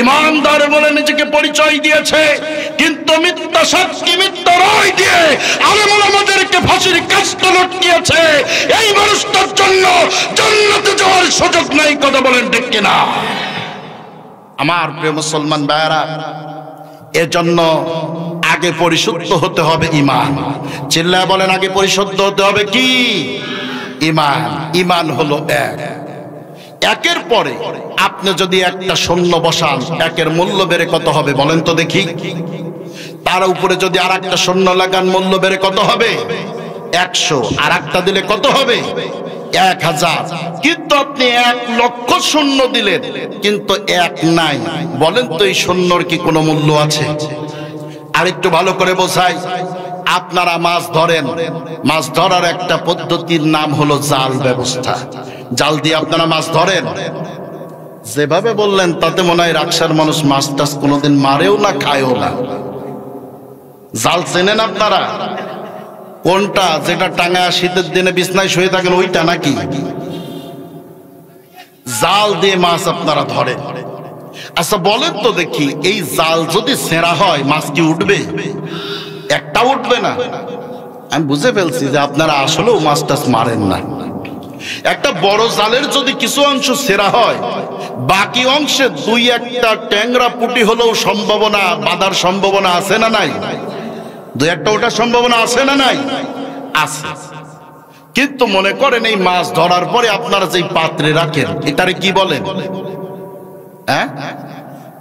ঈমানদার বলে নিজেকে পরিচয় দিয়েছে, কিন্তু মিথ্যা সাক্ষী মিথ্যা রায় দিয়ে আলেম ওলামাদেরকে ফাঁসির কাস্তে লটকিয়েছে। এই মানুষটার জন্য জান্নাতে যাওয়ার সুযোগ নাই। কথা বলেন ঠিক কিনা? আমার প্রিয় মুসলমান ভাইরা, এজন্য আগে পরিশুদ্ধ হতে হবে ঈমান। চিল্লায় বলেন, আগে পরিশুদ্ধ হতে হবে কি? ঈমান। ঈমান হলো এক। একের পরে আপনি যদি একটা শূন্য বসান, একের মূল্য বেড়ে কত হবে বলেন তো দেখি? তার উপরে যদি আর একটা শূন্য লাগান, মূল্য বেড়ে কত হবে? 100। আর একটা দিলে কত হবে? 1000। কিন্তু আপনি 1 লক্ষ শূন্য দিলেন, কিন্তু এক নাই। বলেন তো এই শূন্যর কি কোনো মূল্য আছে? আর একটু ভালো করে বোঝাই। আপনারা মাছ ধরেন, মাছ ধরার একটা পদ্ধতির নাম হলো জাল ব্যবস্থা। জাল দিয়ে আপনারা মাছ ধরেন। যেভাবে বললেন তাতে মনে হয় রাকসার মানুষ মাছ টাছ কোনোদিন মারেও না, খায়ও না। জাল চেনেন আপনারা? কোনটা? যেটা টাঙায় শীতের দিনে বিছনায় শুয়ে থাকেন ওইটা নাকি? জাল দিয়ে মাছ আপনারা ধরেন। আচ্ছা বলেন তো দেখি, এই জাল যদি ছেঁড়া হয় মাছ কি উঠবে? একটা উঠবে না। আমি বুঝে ফেলছি যে আপনারা আসলেও মাছ টাছ মারেন না। একটা বড় জালের যদি কিছু অংশ ছেঁড়া হয়, বাকি অংশে 2-1টা ট্যাংরা পুঁটি হলেও সম্ভাবনা বাঁধার সম্ভাবনা আছে না নাই? 2-1টা ওঠার সম্ভাবনা আছে না নাই? আছে। কিন্তু মনে করেন এই মাছ ধরার পরে আপনারা যেই পাত্রে রাখেন, এটারে কি বলেন? হ্যাঁ?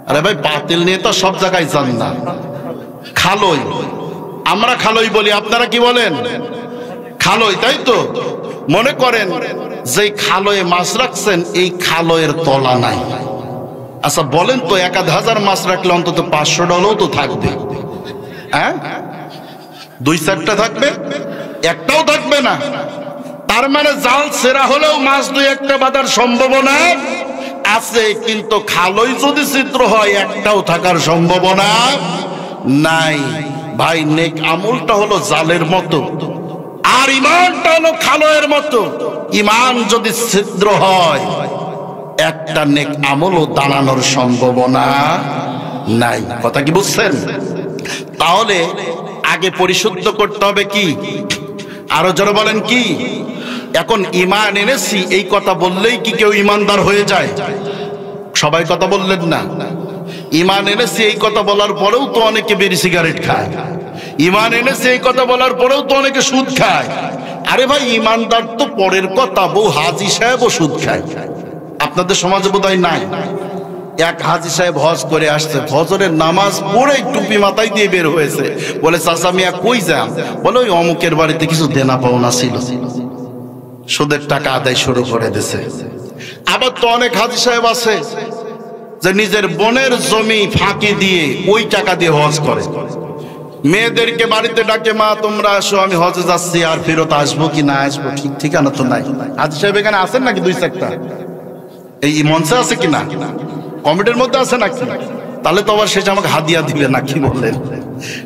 আরে ভাই, পাতিল নিয়ে তো সব জায়গায় যান না। খালই। আমরা খালই বলি, আপনারা কি বলেন? খালই, তাই তো? মনে করেন যে খালয়ে মাছ রাখছেন, এই খালয়ের তলা নাই। আচ্ছা বলেন তো, 1000 মাছ রাখলে অন্তত 500 ডলারও তো থাকবে। হ্যাঁ? 2-4টা থাকবে, একটাও থাকবে না। তার মানে জাল ছেঁড়া হলেও মাছ 2-1টা বাঁধার সম্ভাবনা আছে, কিন্তু খালই যদি ছিদ্র হয় একটাও থাকার সম্ভাবনা নাই। ভাই, নেক আমলটা হলো জালের মতো, আর ঈমানটা হলো খালয়ের মতো। ঈমান যদি ছিদ্র হয়, একটা নেক আমলও দাঁড়ানোর সম্ভাবনা নাই। কথা কি বুঝছেন? তাহলে আগে পরিশুদ্ধ করতে হবে কি? আরো জোরে বলেন কি? এখন ঈমান এনেছি এই কথা বললেই কি কেউ ঈমানদার হয়ে যায়? সবাই কথা বললেন না। ঈমান এনেছি এই কথা বলার পরেও তো অনেকে বিড়ি সিগারেট খায়। ঈমান এনেছি এই কথা বলার পরেও তো অনেকে সুদ খায়। আরে ভাই, ঈমানদার তো পরের কথা, বউ হাজী সাহেবও সুদ খায়। আপনাদের সমাজে বোধহয় নাই। এক হাজী সাহেব হজ করে আসছে, ফজরের নামাজ পড়ে টুপি মাথায় দিয়ে বের হয়েছে। বলে, চাচা মিয়া কই যান? বলে, ওই অমুকের বাড়িতে কিছু দেনা পাওনা ছিল, সুদের টাকা আদায় শুরু করে দিছে। আবার তো অনেক হাজী সাহেব আছে যে নিজের বোনের জমি ফাঁকি দিয়ে ওই টাকা দিয়ে হজ করে। মেয়েদেরকে বাড়িতে ডাকে, মা তোমরা আসো, আমি হজে যাচ্ছি, আর ফেরত আসবো কি না আসবো ঠিক ঠিকানা তো নাই। হাজী সাহেব এখানে আছেন নাকি? 2-4টা এই মঞ্চে আছে কিনা? কমিটির মধ্যে আছে নাকি? তাহলে তো আবার শেষে আমাকে হাদিয়া দিবে না, কি বললেন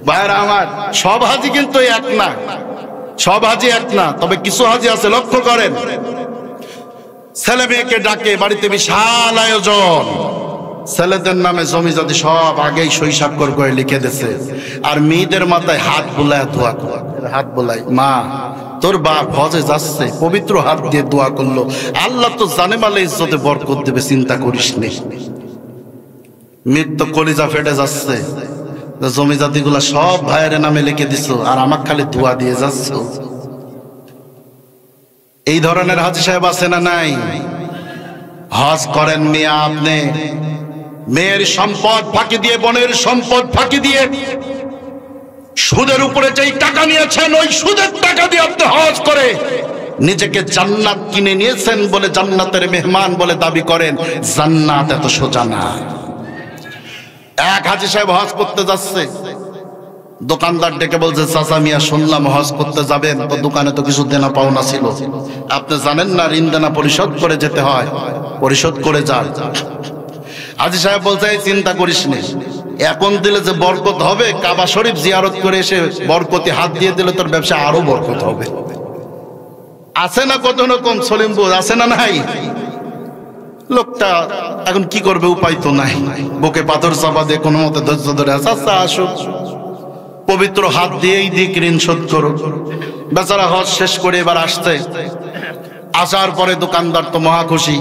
ভাইরা আমার? সব হাজি কিন্তু এক না, সব হাজি এক না। তবে কিছু হাজি আছে, লক্ষ্য করেন, ছেলে মেয়েকে ডাকে, বাড়িতে বিশাল আয়োজন, ছেলেদের নামে জমি জাতি সব আগেই সই স্বাক্ষর করে লিখে দিছে, আর মেয়েদের মাথায় হাত বুলায় দোয়া করে। হাত বুলাই, মা তোর বাপ হজে যাচ্ছে, পবিত্র হাত দিয়ে দোয়া করলো, আল্লাহ তো জানে মালে ইজ্জতে বরকত দেবে, চিন্তা করিস নি। মৃত্যু কলিজা ফেটে যাচ্ছে, জমি জাতি গুলা সব ভাইয়ের নামে লিখে দিছ, আর আমাকে খালি দোয়া দিয়ে যাচ্ছ। এই ধরনের হাজী সাহেব আছে না নাই? হজ করেন মিয়া আপনি, মেয়ের সম্পদ ফাঁকি দিয়ে, বোনের সম্পদ ফাঁকি দিয়ে, সুদের উপরে যেই টাকা নিয়েছেন ওই সুদের টাকা দিয়ে আপনি হজ করে নিজেকে জান্নাত কিনে নিয়েছেন বলে জান্নাতের মেহমান বলে দাবি করেন। জান্নাত এত সোজা না। এক হাজী সাহেব হজ করতে যাচ্ছে, দোকানদার ডেকে বলছে, চাচা মিয়া শুনলাম হজ করতে যাবেন, তো দোকানে তো কিছু দেনা পাওনা ছিল, আপনি জানেন না ঋণ দেনা পরিশোধ করে যেতে হয়, পরিশোধ করে যান। হাজী সাহেব বলছে, এই চিন্তা করিস নে, এখন দিলে যে বরকত হবে, কাবা শরীফ জিয়ারত করে এসে বরকতি হাত দিয়ে দিলে তোর ব্যবসা আরো বরকত হবে। আছে না কত রকম সলিমপুর, আছে না নাই? লোকটা এখন কি করবে, উপায় তো নাই, বুকে পাথর চাপা দিয়ে কোনো মতে ধৈর্য ধরে আছে, আচ্ছা আসুক, পবিত্র হাত দিয়েই দিক ঋণ শোধ করুক। বেচারা হজ শেষ করে এবার আসছে, আসার পরে দোকানদার তো মহা খুশি,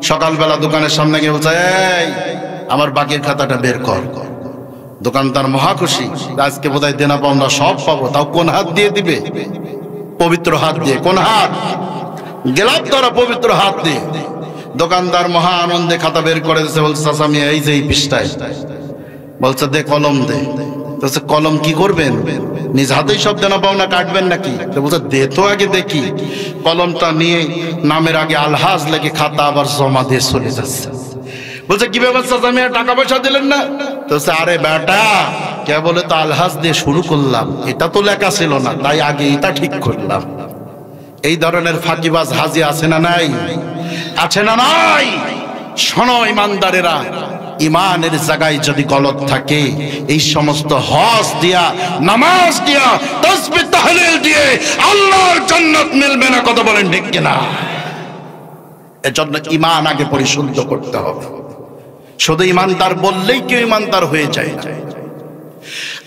সকালবেলা দোকানের সামনে গিয়ে বলছে, এই আমার বাকির খাতাটা বের কর। দোকানদার মহা খুশি, আজকে বোধহয় দেনা পাওনা সব পাবো। তাও কোন হাত দিয়ে দিবে? পবিত্র হাত দিয়ে। কোন হাত? গেলাম তোরা পবিত্র হাত দিয়ে। দোকানদার মহা আনন্দে খাতা বের করে দিচ্ছে, বলছে, চাচা মিয়া এই যে এই পৃষ্ঠায়। বলছে, দে কলম দে। বলছে, কলম কি করবেন? নিজ হাতেই সব দেনা পাওনা কাটবেন নাকি? বলছে, দে তো আগে দেখি। কলমটা নিয়ে নামের আগে আলহাজ লেগে খাতা আবার জমা দিয়ে চলে যাচ্ছে। বলছে, কি ব্যাপার চাচা মিয়া, টাকা পয়সা দিলেন না? বলছে, আরে বেটা, কে বলে তো আলহাজ দিয়ে শুরু করলাম, এটা তো লেখা ছিল না, তাই আগে এটা ঠিক করলাম। এই ধরনের ফাঁকিবাজ হাজি আছে না নাই? আছে না নাই? শোনো ইমানদারেরা, ইমানের জায়গায় যদি গলত থাকে, এই সমস্ত হজ দিয়া, নামাজ দিয়া, তাসবিহ তাহলিল দিয়ে আল্লাহর জান্নাত মিলবে না। কথা বলেন ঠিক কিনা? এজন্য ঈমান আগে পরিশুদ্ধ করতে হবে। শুধু ইমানদার বললেই কেউ ইমানদার হয়ে যায় না।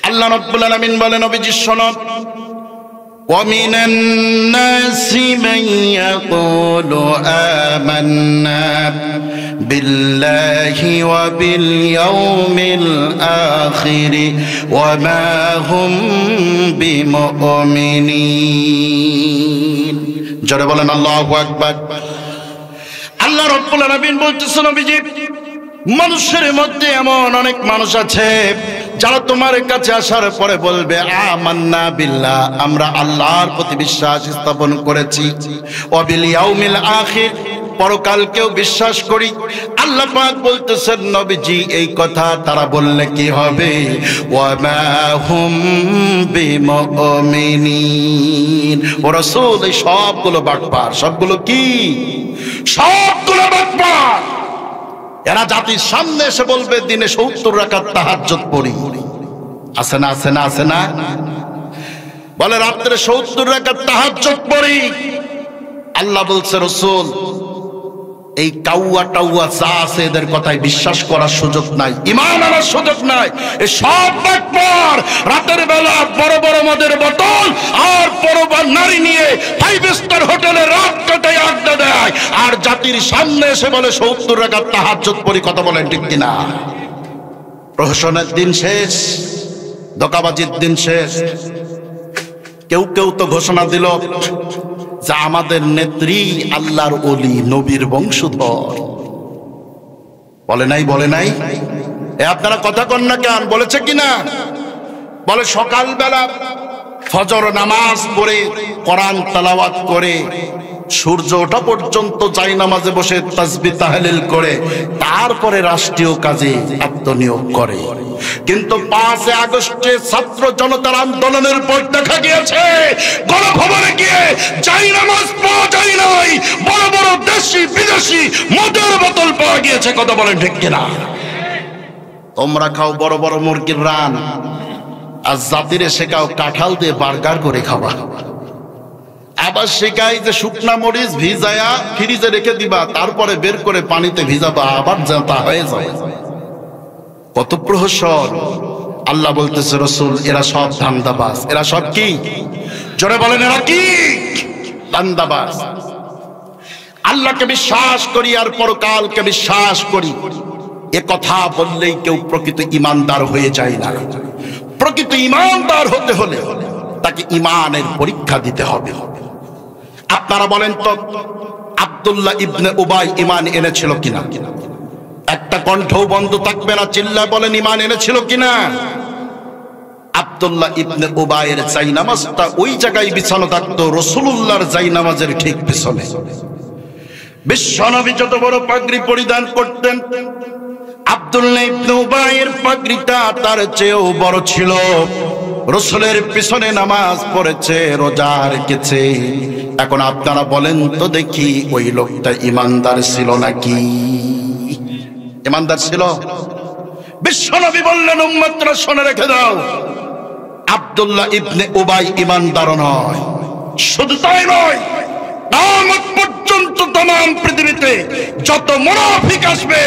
আল্লাহ রাব্বুল আলামিন বলেন, নবীজি শোনো, وَمِنَ النَّاسِ مَن يَقُولُ آمَنَّا بِاللَّهِ وَبِالْيَوْمِ الْآخِرِ وَمَا هُمْ بِمُؤْمِنِينَ। জোরে বলেন আল্লাহু আকবার। আল্লাহ রাব্বুল আলামিন বলতেছেন, নবীজি, মানুষের মধ্যে এমন অনেক মানুষ আছে যারা তোমার কাছে আসার পরে বলবে, আমান্না বিল্লাহ, আমরা আল্লাহর প্রতি বিশ্বাস স্থাপন করেছি, ওয়া বিল ইয়াউমিল আখির, পরকালকেও বিশ্বাস করি। আল্লাহ পাক বলতেছেন, নবীজি, এই কথা তারা বললে কি হবে? ওয়া মা হুম বিমুমিনিন। ও রাসূল, এই সবগুলো বাটপার। সবগুলো কি? সবগুলো বাটপার। এরা জাতির সামনে এসে বলবে, দিনে 70 রাকাত তাহাজ্জুদ পড়ি। আছে না? আছে না? আছে না? বলে, রাত্রে 70 রাকাত তাহাজ্জুদ পড়ি। আল্লাহ বলছে, রাসূল, এই কাউয়া টাউয়া যা আছে এদের কথায় বিশ্বাস করার সুযোগ নাই, ঈমান আনার সুযোগ নাই। এই সব বাটপার। রাতের বেলা বড় বড় মদের বোতল আর পরবার নারী নিয়ে 5 স্টার হোটেলে রাত কাটায়, আড্ডা দেয়, আর জাতির সামনে এসে বলে 70 রাকাত তাহাজ্জুদ পড়ি। কথা বলেন ঠিক কিনা? প্রহসনের দিন শেষ, ধোঁকাবাজির দিন শেষ। কেউ কেউ তো ঘোষণা দিল যে আমাদের নেত্রী আল্লাহর ওলি, নবীর বংশধর। বলে নাই? বলে নাই? আপনারা কথা কন না কেন? বলেছে কিনা? বলে, সকালবেলা ফজর নামাজ পড়ে, কোরআন তেলাওয়াত করে, সূর্য ওঠা পর্যন্ত যাই নামাজে বসে তাসবিহ তাহলিল করে, তারপরে রাষ্ট্রীয় কাজে আত্মনিয়োগ করে। কিন্তু 5 আগস্টে ছাত্র জনতার আন্দোলনের পর দেখা গিয়েছে গণভবনে গিয়ে যাই নামাজ পাওয়া যায় নাই, বড় বড় দেশি বিদেশি মদের বোতল পাওয়া গিয়েছে। কথা বলেন ঠিক কিনা? তোমরা খাও বড় বড় মুরগির রান, আর জাতিরে শেখাও কাঁঠাল দিয়ে বার্গার করে খাওয়া। আবার শেখাই যে শুকনা মরিচ ভিজায়া ফ্রিজে রেখে দিবা, তারপরে বের করে পানিতে ভিজাবা, আবার জাতা হয়ে যায়। কত প্রহসন! আল্লাহ বলতেছে, রাসূল, এরা সব ধান্দাবাজ। এরা সব কি? জোরে বলেন, এরা কি? ধান্দাবাজ। আল্লাহকে বিশ্বাস করি আর পরকালকে বিশ্বাস করি, এ কথা বললেই কেউ প্রকৃত ঈমানদার হয়ে যায় না। প্রকৃত ঈমানদার হতে হলে তাকে ঈমানের পরীক্ষা দিতে হবে। আপনারা বলেন তো, আব্দুল্লাহ ইবনে উবাই ঈমান এনেছিল কিনা? একটা কণ্ঠও বন্ধ থাকবে না, চিল্লায় বলেন, ঈমান এনেছিল কিনা? আব্দুল্লাহ ইবনে উবাইয়ের জায়নামাজটা ওই জায়গায় বিছানো থাকতো, রাসূলুল্লাহর জায়নামাজের ঠিক পিছনে। বিশ্বনবী যত বড় পাগড়ি পরিধান করতেন, আব্দুল্লাহ ইবনে উবাইয়ের পাগড়িটা তার চেয়েও বড় ছিল। রসুলের পিছনে নামাজ পড়েছে, রোজা রেখেছে। এখন আপনারা বলেন তো দেখি, ওই লোকটা ইমানদার ছিল নাকি? ইমানদার ছিল? বিশ্বনবী বললেন, উম্মতরা শুনে রেখে দাও, আব্দুল্লাহ ইবনে উবাই ইমানদার নয়। শুধু তাই নয়, কিয়ামত পর্যন্ত तमाम পৃথিবীতে যত মুনাফিক আসবে,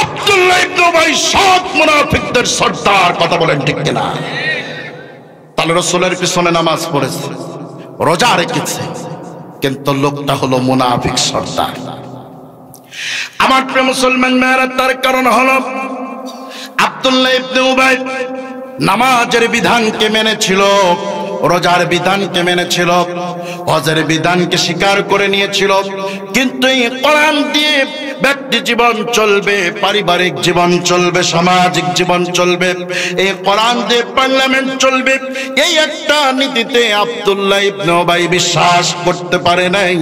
আব্দুল্লাহ ইবনে উবাই সব মুনাফিকদের সর্দার। কথা বলেন ঠিক কিনা? তাহলে রাসূলের পিছনে নামাজ পড়েছে, রোজা রেখেছে, কিন্তু লোকটা হলো মুনাফিক সর্দার। আমার প্রিয় মুসলমান ভাইরা, তার কারণ হলো আব্দুল্লাহ ইবনে উবাই নামাজের বিধানকে মেনেছিল, রোজার বিধানকে মেনেছিল, হজের বিধানকে স্বীকার করে নিয়েছিল। কিন্তু এই কোরআন দিয়ে ব্যক্তি জীবন চলবে, পারিবারিক জীবন চলবে, সামাজিক জীবন চলবে, এই কোরআন দিয়ে পার্লামেন্ট চলবে, এই একটা নীতিতে আব্দুল্লাহ ইবনে উবাই বিশ্বাস করতে পারে নাই।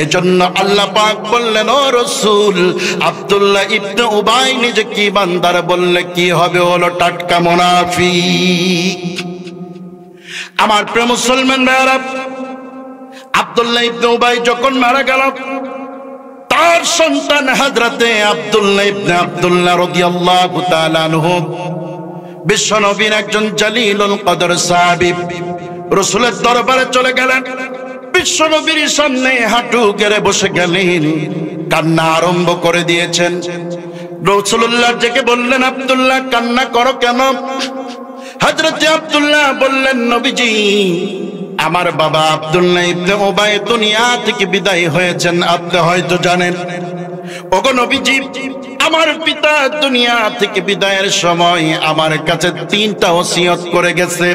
এজন্য আল্লাহ পাক বললেন, ও রাসূল, আব্দুল্লাহ ইবনে উবাই নিজেকে ইমানদার বললে কি হবে? হলো টাটকা মুনাফিক। আমার প্রিয় মুসলমান ভাইরা, আব্দুল্লাহ ইবনে উবাই যখন মারা গেল, তার সন্তান হযরতে আব্দুল্লাহ ইবনে আব্দুল্লাহ রাদিয়াল্লাহু তাআলা আনহু বিশ্বনবীর একজন জালিলুল কদর সাহাবী, রাসূলের দরবারে চলে গেলেন। বিশ্বনবীর সামনে হাঁটু গেড়ে বসে গেলেন, কান্না আরম্ভ করে দিয়েছেন। রাসূলুল্লাহ ডেকে বললেন, আব্দুল্লাহ কান্না করো কেন? হযরতে আব্দুল্লাহ বললেন, নবীজি, আমার বাবা আব্দুল্লাহ ইবনে উবাই দুনিয়া থেকে বিদায় হয়েছেন, আপনি হয়তো জানেন। ওগো নবীজি, আমার পিতা দুনিয়া থেকে বিদায়ের সময় আমার কাছে 3টা ওসিয়ত করে গেছে।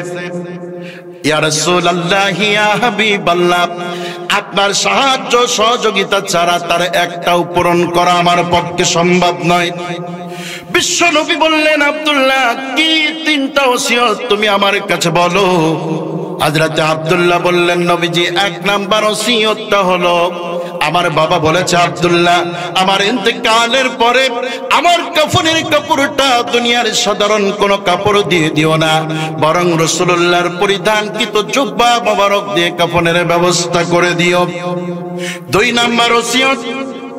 ইয়া রাসূলুল্লাহ, ইয়া হাবিবাল্লাহ, আপনার সাহায্য সহযোগিতা ছাড়া তার একটাও পূরণ করা আমার পক্ষে সম্ভব নয়। বিশ্বনবী বললেন, আব্দুল্লাহ, কি 3টা ওসিয়ত তুমি আমার কাছে বলো। হযরত আব্দুল্লাহ বললেন, নবীজি, 1 নাম্বার ওসিয়তটা হলো, আমার বাবা বলেছে, আব্দুল্লাহ, আমার ইন্তেকালের পরে আমার কাফনের কাপড়টা দুনিয়ার সাধারণ কোনো কাপড় দিয়ে দিও না, বরং রাসূলুল্লাহর পরিধানকৃত জুব্বা মোবারক দিয়ে কাফনের ব্যবস্থা করে দিও। 2 নাম্বার ওসিয়ত,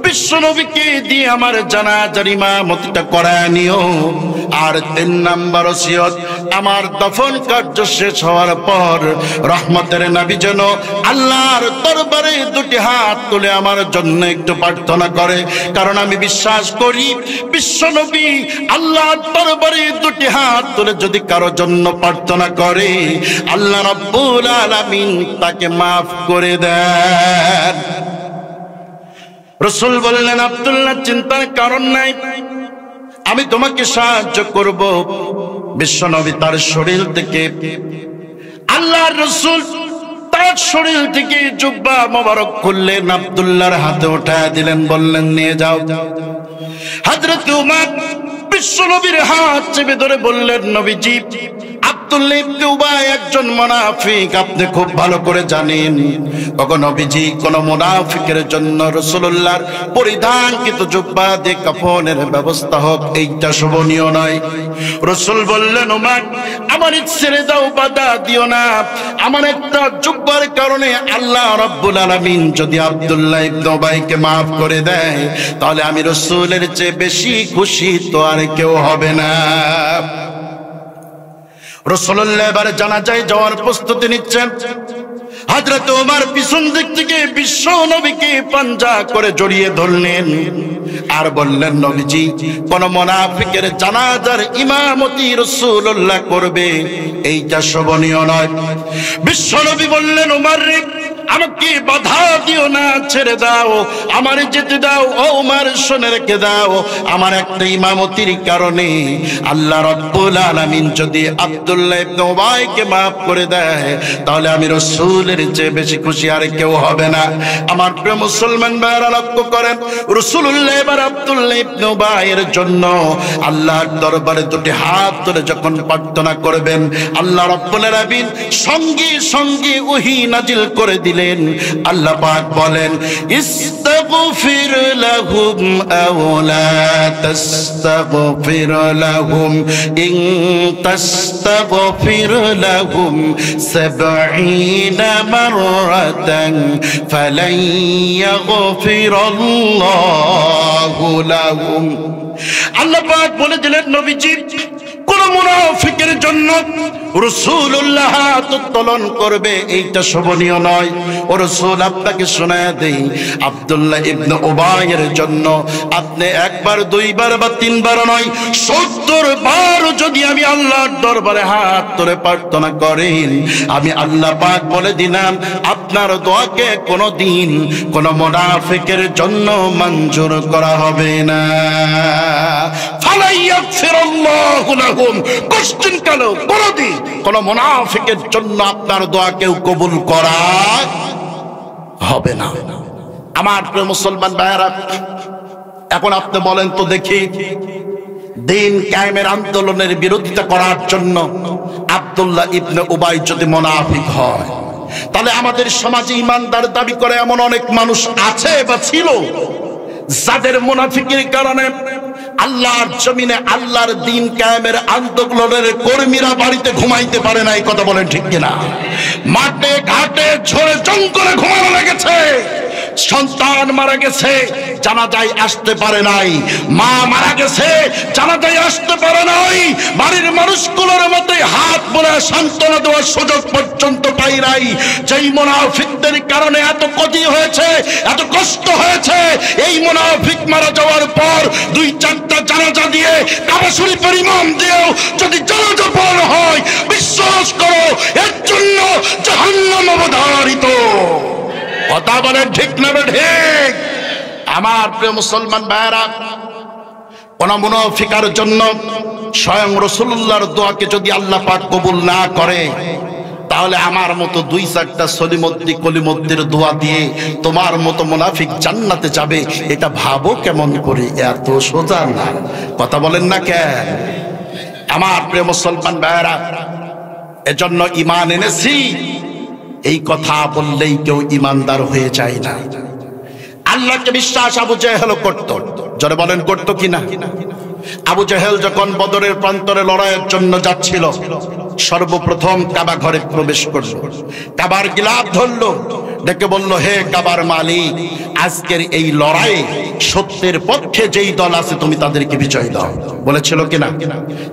বিশ্বনবীকে দিয়ে আমার জানাজার ইমামতিটা করায় নিও। আর 3 নাম্বার ওসিয়ত, আমার দফন কার্য শেষ হওয়ার পর রহমতের নবী যেন আল্লাহর দরবারে 2টি হাত তুলে আমার জন্য একটু প্রার্থনা করে, কারণ আমি বিশ্বাস করি বিশ্বনবী আল্লাহর দরবারে 2টি হাত তুলে যদি কারো জন্য প্রার্থনা করে, আল্লাহ রাব্বুল আলামিন তাকে মাফ করে দেন। রাসূল বললেন, আব্দুল্লাহ, চিন্তার কারণ নাই, আমি তোমাকে সাহায্য করব। বিশ্বনবী তার শরীর থেকে, আল্লাহর রাসূল তার শরীর থেকে জুব্বা মোবারক খুললেন, আব্দুল্লাহর হাতে উঠায় দিলেন, বললেন, নিয়ে যাও। হযরত উমর বিশ্বনবীর হাত চেপে ধরে বললেন, নবীজি, আব্দুল্লাহ ইবনে উবাই একজন মুনাফিক, আপনি খুব ভালো করে জানেন। ওগো নবীজি, কোন মুনাফিকের জন্য রাসূলুল্লাহর পরিধানকৃত জুব্বা দিয়ে কাফনের ব্যবস্থা হোক, এইটা শোভনীয় নয়। রাসূল বললেন, উমর, আমার ছেড়ে দাও, বাধা দিও না। আমার একটা জুব্বার কারণে আল্লাহ রাব্বুল আলামিন যদি আব্দুল্লাহ ইবনে উবাইকে মাফ করে দেয়, তাহলে আমি রাসূলের চেয়ে বেশি খুশি তো আর কেউ হবে না। রাসূলুল্লাহ এবারে জানাজায় যাওয়ার প্রস্তুতি নিচ্ছেন। হযরত ওমর পিছন দিক থেকে বিশ্ব নবীকে পাঞ্জা করে জড়িয়ে ধরলেন আর বললেন, নবীজি, কোন মুনাফিকের জানাজার ইমামতি রাসূলুল্লাহ করবে, এইটা শোভনীয় নয়। বিশ্ব নবী বললেন, ওমর রে, আমাকে বাধা দিও না, ছেড়ে দাও, আমার যেতে দাও। ও উমর, শুনে রেখে দাও, আমার একটা ইমামতির কারণে আল্লাহ রাব্বুল আলামিন যদি আব্দুল্লাহ ইবনে উবাইকে মাফ করে দেয়, তাহলে আমি রাসূলের চেয়ে বেশি খুশি আর কেউ হবে না। আমার প্রিয় মুসলমান ভাইরা, লক্ষ্য করেন, রাসূলুল্লাহ এবার আব্দুল্লাহ ইবনে উবাইয়ের জন্য আল্লাহর দরবারে 2টি হাত তুলে যখন প্রার্থনা করবেন, আল্লাহ রাব্বুল আলামিন সঙ্গে সঙ্গে ওহী নাজিল করে দিলেন। দিলেন। আল্লাহ পাক বলেন ইস্তাগফির লাহুম আও লা তাস্তাগফির লাহুম ইন তাস্তাগফির লাহুম 70 মাররাতান ফালান ইয়াগফিরাল্লাহু লাহুম। আল্লাহ পাক বলে দিলেন নবীজি কোন মুনাফিকের জন্য রাসূলুল্লাহ হাত উত্তোলন করবে এইটা শোভনীয় নয়। ও রাসূল আপনাকে শোনায়া দেই, আব্দুল্লাহ ইবনে উবাইয়ের জন্য আপনি একবার দুইবার বা তিনবার নয় 70 বার যদি আমি আল্লাহর দরবারে হাত তুলে প্রার্থনা করেন, আমি আল্লাহ পাক বলে দিলাম আপনার দোয়াকে কোনদিন কোন মুনাফিকের জন্য মঞ্জুর করা হবে না। ফালাইয়াগফিরাল্লাহু লাহুম, কোশ্চেন কেন কোনদিন কোন মুনাফিকের জন্য আপনার দোয়া কেউ কবুল করা হবে না। আমার প্রিয় মুসলমান ভাইরা, এখন আপনি বলেন তো দেখি, দিন কায়েমের আন্দোলনের বিরোধিতা করার জন্য আব্দুল্লাহ ইবনে উবাই যদি মুনাফিক হয়, তাহলে আমাদের সমাজে ঈমানদার দাবি করে এমন অনেক মানুষ আছে বা ছিল যাদের মুনাফিকের কারণে আল্লাহর জমিনে আল্লাহর দিন কায়েমের আন্দোলনের কর্মীরা বাড়িতে ঘুমাইতে পারে না। এই কথা বলেন ঠিক কিনা? মাঠে ঘাটে ঝড়ে জঙ্গলে ঘুমানো লেগেছে, সন্তান মারা গেছে জানাজায় আসতে পারে নাই, মা মারা গেছে জানাজায় আসতে পারে নাই, বাড়ির মানুষগুলোর মধ্যে হাত বলে সান্ত্বনা দেওয়ার সুযোগ পর্যন্ত পাই নাই। যেই মুনাফিকদের কারণে এত ক্ষতি হয়েছে, এত কষ্ট হয়েছে, এই মুনাফিক মারা যাওয়ার পর 2-4টা জানাজা দিয়ে কাবা শরীফের ইমাম দিয়েও যদি জানাজা পড়ানো হয়, বিশ্বাস করো এর জন্য জাহান্নাম অবধারিত। কথা বলেন ঠিক না ঠিক? আমার প্রিয় মুসলমান ভাইরা, কোন মুনাফিকার জন্য স্বয়ং রাসূলুল্লাহর দোয়াকে যদি আল্লাহ পাক কবুল না করে, তাহলে আমার মতো 2-4টা সলিমদ্দি কলিমদ্দির দোয়া দিয়ে তোমার মতো মুনাফিক জান্নাতে যাবে, এটা ভাবো কেমন করে? এত সোজা না। কথা বলেন না কেন? আমার প্রিয় মুসলমান ভাইরা, এজন্য ঈমান এনেছি এই কথা বললেই কেউ ঈমানদার হয়ে যায় না। আল্লাহকে বিশ্বাস আবু জেহেল করত, জোরে বলেন করত কিনা? আবু জেহেল যখন বদরের প্রান্তরে লড়াইয়ের জন্য যাচ্ছিল, সর্বপ্রথম কাবা ঘরে প্রবেশ করল, কাবার গিলাফ ধরল, ডেকে বলল, হে কাবার মালিক, আজকের এই লড়াইয়ে সত্যের পক্ষে যেই দল আছে তুমি তাদেরকে বিজয় দাও। বলেছিল কিনা?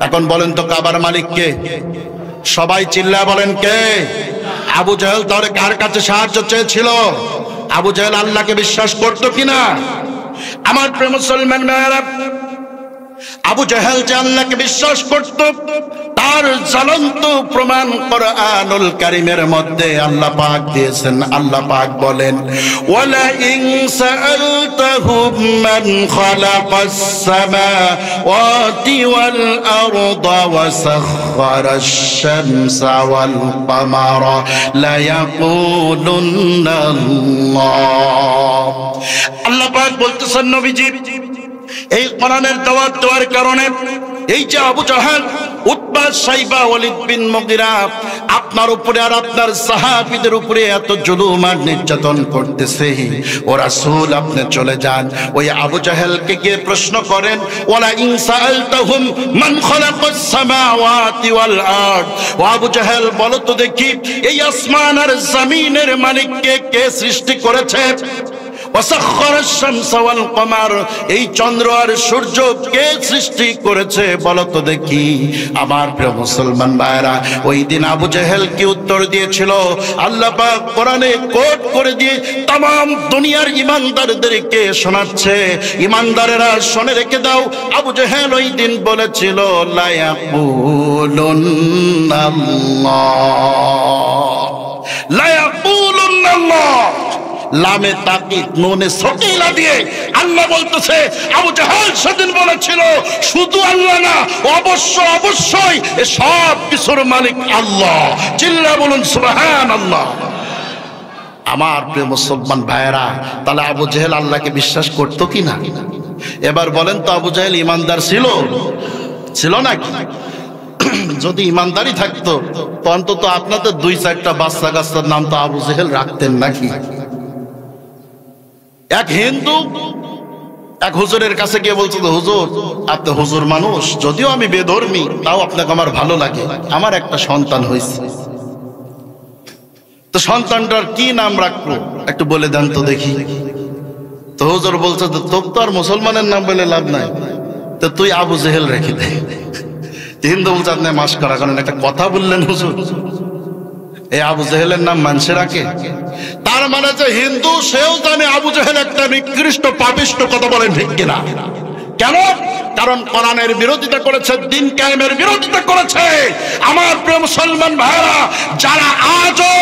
এখন বলেন তো কাবার মালিক কে? সবাই চিল্লা বলেন কে? আবু জেহেল তাহলে কার কাছে সাহায্য চেয়েছিল? আবু জেহেল আল্লাহকে বিশ্বাস করতো কিনা? আমার প্রিয় মুসলমান ভাইরা, আবু জেহেল যে আল্লাহকে বিশ্বাস করত তার জ্বলন্ত প্রমাণ কোরআনুল কারীমের মধ্যে আল্লাহ পাক দিয়েছেন। আল্লাহ পাক বলেন, ওয়ালা ইন সাআলতাহুম মান খালাকাস সামাওয়াতি ওয়াল আরদা ওয়া সাখখারাশ শামসা ওয়াল কামারা লা ইয়াকুলুন্না আল্লাহ। আল্লাহ পাক বলতেছেন, নবীজি এই কোরআনের দাওয়াত দেওয়ার কারণে এই যে আবু জাহেল, উতবা, সাইবা, ওয়ালিদ বিন মুগিরা আপনার উপরে আর আপনার সাহাবীদের উপরে এত জুলুম আর নির্যাতন করতেছে, ও রাসূল আপনি চলে যান, ওই আবু জাহেলকে গিয়ে প্রশ্ন করেন, ওয়ালা ইন সাআলতাহুম মান খালাকাস সামাওয়াতি ওয়াল আরদ, ও আবু জাহেল বলো তো দেখি এই আসমান আর জমিনের মালিককে কে সৃষ্টি করেছে? এই চন্দ্র আর সূর্য কে সৃষ্টি করেছে বলো তো দেখি। আমার প্রিয় মুসলমান ভাইরা, ওই দিন আবু জেহেল কি উত্তর দিয়েছিল? আল্লাহ পাক কোরআনে কোট করে দিয়ে तमाम দুনিয়ার ঈমানদারদেরকে শোনাচ্ছে। ঈমানদারেরা শুনে রেখে দাও, আবু জেহেল ওই দিন বলেছিল, লা ইয়াকুলুন্নাল্লাহ, লা ইয়াকুলুন্নাল্লাহ। লামে তাকিদ নুনে সকিলা দিয়ে আল্লাহ বলতেছে, আবু জাহেল সেদিন বলেছিল শুধু আল্লাহ না, অবশ্যই এ সব কিছুর মালিক আল্লাহ। চিল্লা বলুন সুবহানাল্লাহ। আমার প্রিয় মুসলমান ভাইয়েরা, তাহলে আবু জাহেল আল্লাহকে বিশ্বাস করতো কিনা? এবার বলেন তো, আবু জাহেল ঈমানদার ছিল নাকি? যদি ইমানদারি থাকতো তো অন্তত আপনাদের 2-4টা বাচ্চা কাচ্চার নাম তো আবু জেহেল রাখতেন নাকি? এক হিন্দু এক হুজুরের কাছে গিয়ে বলছে, হুজুর আপনি হুজুর মানুষ, যদিও আমি বেধর্মী, তাও আপনাকে আমার ভালো লাগে, আমার একটা সন্তান হয়েছে, তো সন্তানটার কি নাম রাখবো একটু বলে দেন তো দেখি। তো হুজুর বলছে, তোর তো আর মুসলমানের নাম বলে লাভ নাই, তো তুই আবু জেহেল রেখে দে। হিন্দু বলছে, আপনি মাস করা করেন, একটা কথা বললেন হুজুর, এই আবু জেহেলের নাম মানুষে রাখে? তার মানে যে হিন্দু সেও জানে আবু জেহেল একটা নিকৃষ্ট পাপিষ্ট, কথা বলেন ঠিক কিনা? কেন? কারণ কোরআনের বিরোধিতা করেছে, দ্বীন কায়েমের বিরোধিতা করেছে। আমার প্রিয় মুসলমান ভাইরা, যারা আজও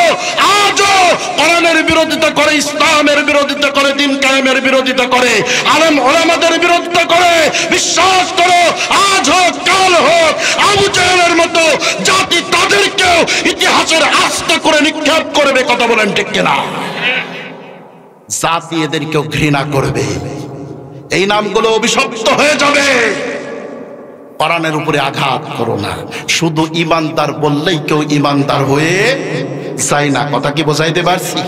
কোরআনের বিরোধিতা করে, ইসলামের বিরোধিতা করে, দ্বীন কায়েমের বিরোধিতা করে, আলেম ওলামাদের বিরোধিতা করে, বিশ্বাস করো আজ হোক কাল হোক আবু জেহেলের মতো জাতি তাদেরকেও ইতিহাসের আস্থা করে নিক্ষেপ করবে, কথা বলেন ঠিক কিনা? জাতি এদেরকেও ঘৃণা করবে, এই নামগুলো অভিশপ্ত হয়ে যাবে। কোরআনের উপরে আঘাত করো না। শুধু ইমানদার বললেই কেউ ইমানদার হয়ে যায় না, কথা কি বোঝাইতে পারছি?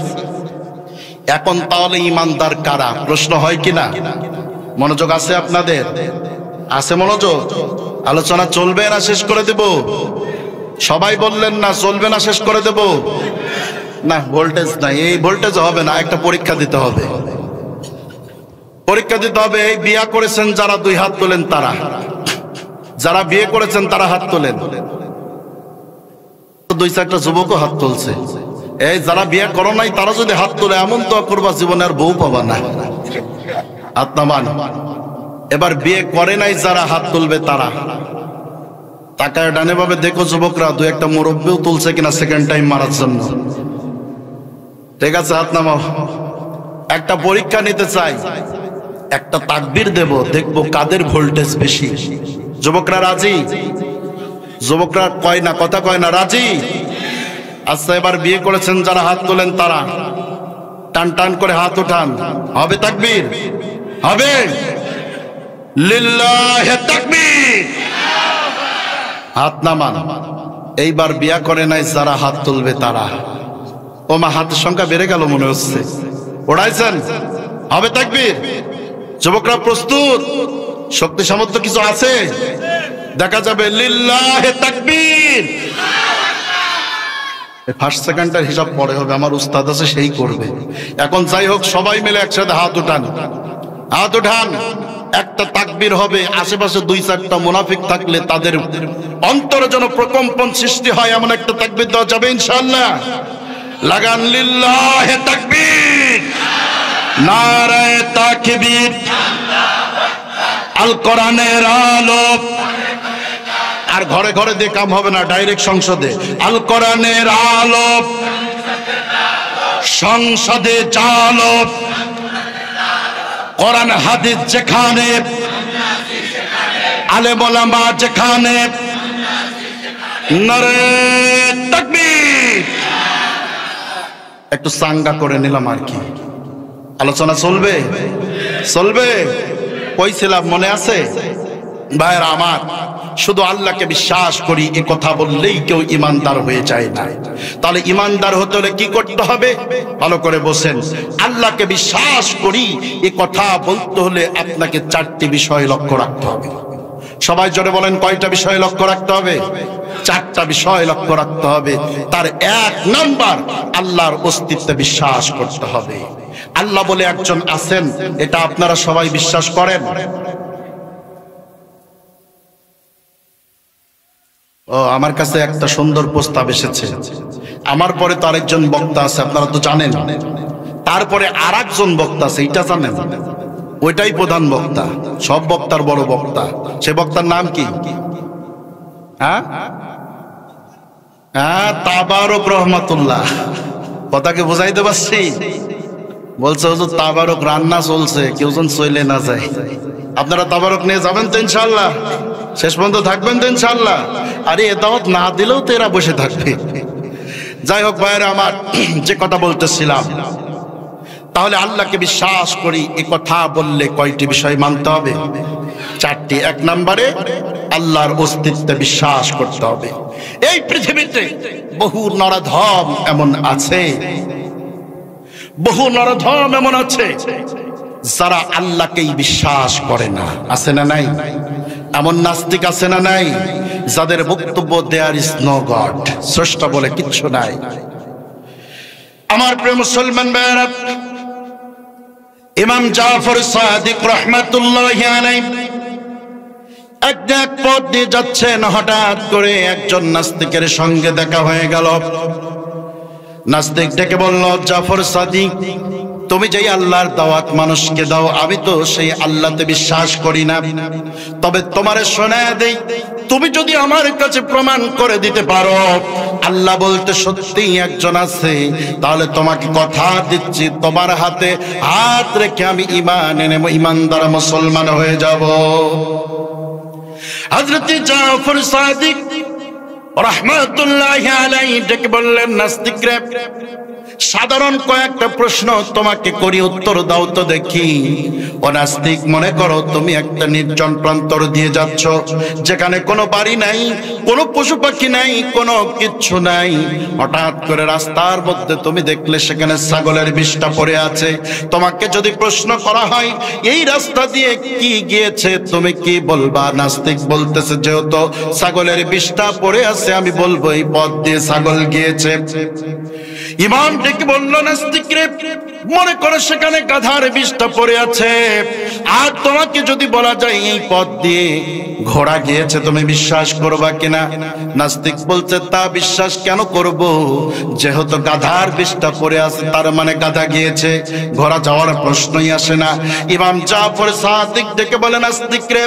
এখন তাহলে ইমানদার কারা? প্রশ্ন হয় কিনা? মনোযোগ আছে আপনাদের? আছে মনোযোগ? আলোচনা চলবে না শেষ করে দেব? সবাই বললেন না চলবে না শেষ করে দেব? না, ভোল্টেজ নাই, এই ভোল্টেজ হবে না, একটা পরীক্ষা দিতে হবে। পরীক্ষা দিতে হবে। এই বিয়ে করেছেন যারা 2 হাত তোলেন, তারা যারা বিয়ে করেছেন তারা হাত তোলেন। 2-4টা যুবকও হাত তুলছে। এই যারা বিয়ে করো নাই তারা যদি হাত তোলে, এমন তো করবা জীবনে আর বউ পাবা না। হাত নামান। এবার বিয়ে করে নাই যারা হাত তুলবে তারা তাকায় ডানে ভাবে দেখো যুবকরা, 2-1টা মুরব্বিও তুলছে কিনা সেকেন্ড টাইম মারার জন্য। ঠিক আছে, হাত নামাও। একটা পরীক্ষা নিতে চাই, একটা তাকবীর দেব, দেখবো কাদের ভোল্টেজ বেশি। যুবকরা রাজি? যুবকরা কয় না, কথা কয় না, রাজি? আচ্ছা, এবার বিয়ে করেছেন যারা হাত তোলেন তারা টান টান করে হাত উঠান। হবে তাকবীর? হবে? লিল্লাহে তাকবীর। হাত নামান। এইবার বিয়ে করে নাই যারা হাত তুলবে তারা। ও মা, হাতের সংখ্যা বেড়ে গেল মনে হচ্ছে। ওড়াইছেন? হবে তাকবীর? যুবকরা প্রস্তুত? শক্তি সামর্থ্য কিছু আছে? দেখা যাবে। লিল্লাহে তাকবীর। ফার্স্ট সেকেন্ডের হিসাব পরে হবে, আমার উস্তাদ আছে সেই করবে। এখন যাই হোক, সবাই মিলে একসাথে হাত উঠান, হাত উঠান। একটা তাকবীর হবে। আশেপাশে 2-4টা মুনাফিক থাকলে তাদের অন্তরে যেন প্রকম্পন সৃষ্টি হয়, এমন একটা তাকবীর দেওয়া যাবে ইনশাআল্লাহ। লাগান। লিল্লাহে তাকবীর, নারায়ে তাকবীর। আল কোরআনের আলো। আর ঘরে ঘরে দিয়ে কাম হবে না, ডাইরেক্ট সংসদে। আল কোরআনের আলো সংসদে চালো। কোরআন হাদিস যেখানে, আলেম ওলামা যেখানে, নারায়ে তাকবীর। একটু সাঙ্গা করে নিলাম আর কি। আলোচনা চলবে? চলবে। কইছিলাম মনে আছে ভাইরা আমার, শুধু আল্লাহকে বিশ্বাস করি এ কথা বললেই কেউ ইমানদার হয়ে যায় না। তাহলে ইমানদার হতে হলে কি করতে হবে? ভালো করে বসেন। আল্লাহকে বিশ্বাস করি এ কথা বলতে হলে আপনাকে 4টি বিষয় লক্ষ্য রাখতে হবে। সবাই জোরে বলেন, কয়টা বিষয় লক্ষ্য রাখতে হবে? 4টা বিষয় লক্ষ্য রাখতে হবে। তার 1 নাম্বার, আল্লাহর অস্তিত্বে বিশ্বাস করতে হবে। আল্লাহ বলে একজন আছেন, এটা আপনারা সবাই বিশ্বাস করেন? ও, আমার কাছে একটা সুন্দর প্রস্তাব এসেছে। আমার পরে তো আরেকজন বক্তা আছে, আপনারা তো জানেন। তারপরে আরেকজন বক্তা আছে, এটা জানেন? ওইটাই প্রধান বক্তা, সব বক্তার বড় বক্তা। সে বক্তার নাম কি? হ্যাঁ, তাবারক রহমাতুল্লাহ। কথাকে বুঝাইতে পারছি? বলছে হুজুর তাবারক রান্না চলছে, কেউ যেন চলে না যায়। আপনারা তাবারক নিয়ে যাবেন তো ইনশাআল্লাহ? শেষ পর্যন্ত থাকবেন তো ইনশাআল্লাহ? আরে এ দাওয়াত না দিলেও তো এরা বসে থাকবে। যাই হোক ভাইরা আমার, যে কথা বলতেছিলাম, তাহলে আল্লাহকে বিশ্বাস করি এ কথা বললে কয়টি বিষয় মানতে হবে? চারটি। এক নম্বরে আল্লাহর অস্তিত্বে বিশ্বাস করতে হবে। এই পৃথিবীতে বহু নরধম এমন আছে, বহু নরধম এমন আছে যারা আল্লাহকেই বিশ্বাস করে না। আছে না নাই? এমন নাস্তিক আছে না নাই যাদের বক্তব্য দেয়ার ইজ নো গড, স্রষ্টা বলে কিচ্ছু নাই। আমার প্রিয় মুসলমান ভাইরা, ইমাম জাফর সাদিক রাহমাতুল্লাহি আলাইহি এক পথ দিয়ে যাচ্ছেন, হঠাৎ করে একজন নাস্তিকের সঙ্গে দেখা হয়ে গেল। নাস্তিক ডেকে বলল, জাফর সাদিক, তুমি যেই আল্লাহর দাওয়াত মানুষকে দাও, আমি তো সেই আল্লাহতে বিশ্বাস করি না। তবে তোমারে শোনায় দেই, তুমি যদি আমার কাছে প্রমাণ করে দিতে পারো আল্লাহ বলতে সত্যিই একজন আছে, তাহলে তোমাকে কথা দিচ্ছি তোমার হাতে হাত রেখে আমি ঈমান এনে ঈমানদার মুসলমান হয়ে যাব। হযরত জাফর সাদিক রাহমাতুল্লাহি আলাইহি ডেকে বললেন, নাস্তিক রে, সাধারণ কয়েকটা প্রশ্ন তোমাকে করি, উত্তর দাও তো দেখি। ও নাস্তিক, মনে করো তুমি একটা নির্জন প্রান্তর দিয়ে যাচ্ছ, যেখানে কোনো বাড়ি নাই, কোনো পশু পাখি নাই, কোনো কিচ্ছু নাই। হঠাৎ করে রাস্তার মধ্যে তুমি দেখলে সেখানে ছাগলের বিষ্ঠা পড়ে আছে। তোমাকে যদি প্রশ্ন করা হয় এই রাস্তা দিয়ে কি গিয়েছে, তুমি কি বলবা? নাস্তিক বলতেছে, যেহেতু ছাগলের বিষ্ঠা পড়ে আছে আমি বলবো এই পথ দিয়ে ছাগল গিয়েছে। ইমাম ডেকে বলল, নাস্তিক রে, মনে করো সেখানে গাধার বিষ্ঠা পড়ে আছে, আর তোমাকে যদি বলা যায় এই পথ দিয়ে ঘোড়া গিয়েছে, তুমি বিশ্বাস করবা কিনা? নাস্তিক বলছে, তা বিশ্বাস কেন করব, যেহেতু গাধার বিষ্ঠা পড়ে আছে তার মানে গাধা গিয়েছে, ঘোড়া যাওয়ার প্রশ্নই আসে না। ইমাম জাফর সাদিক ডেকে বলে, নাস্তিক রে,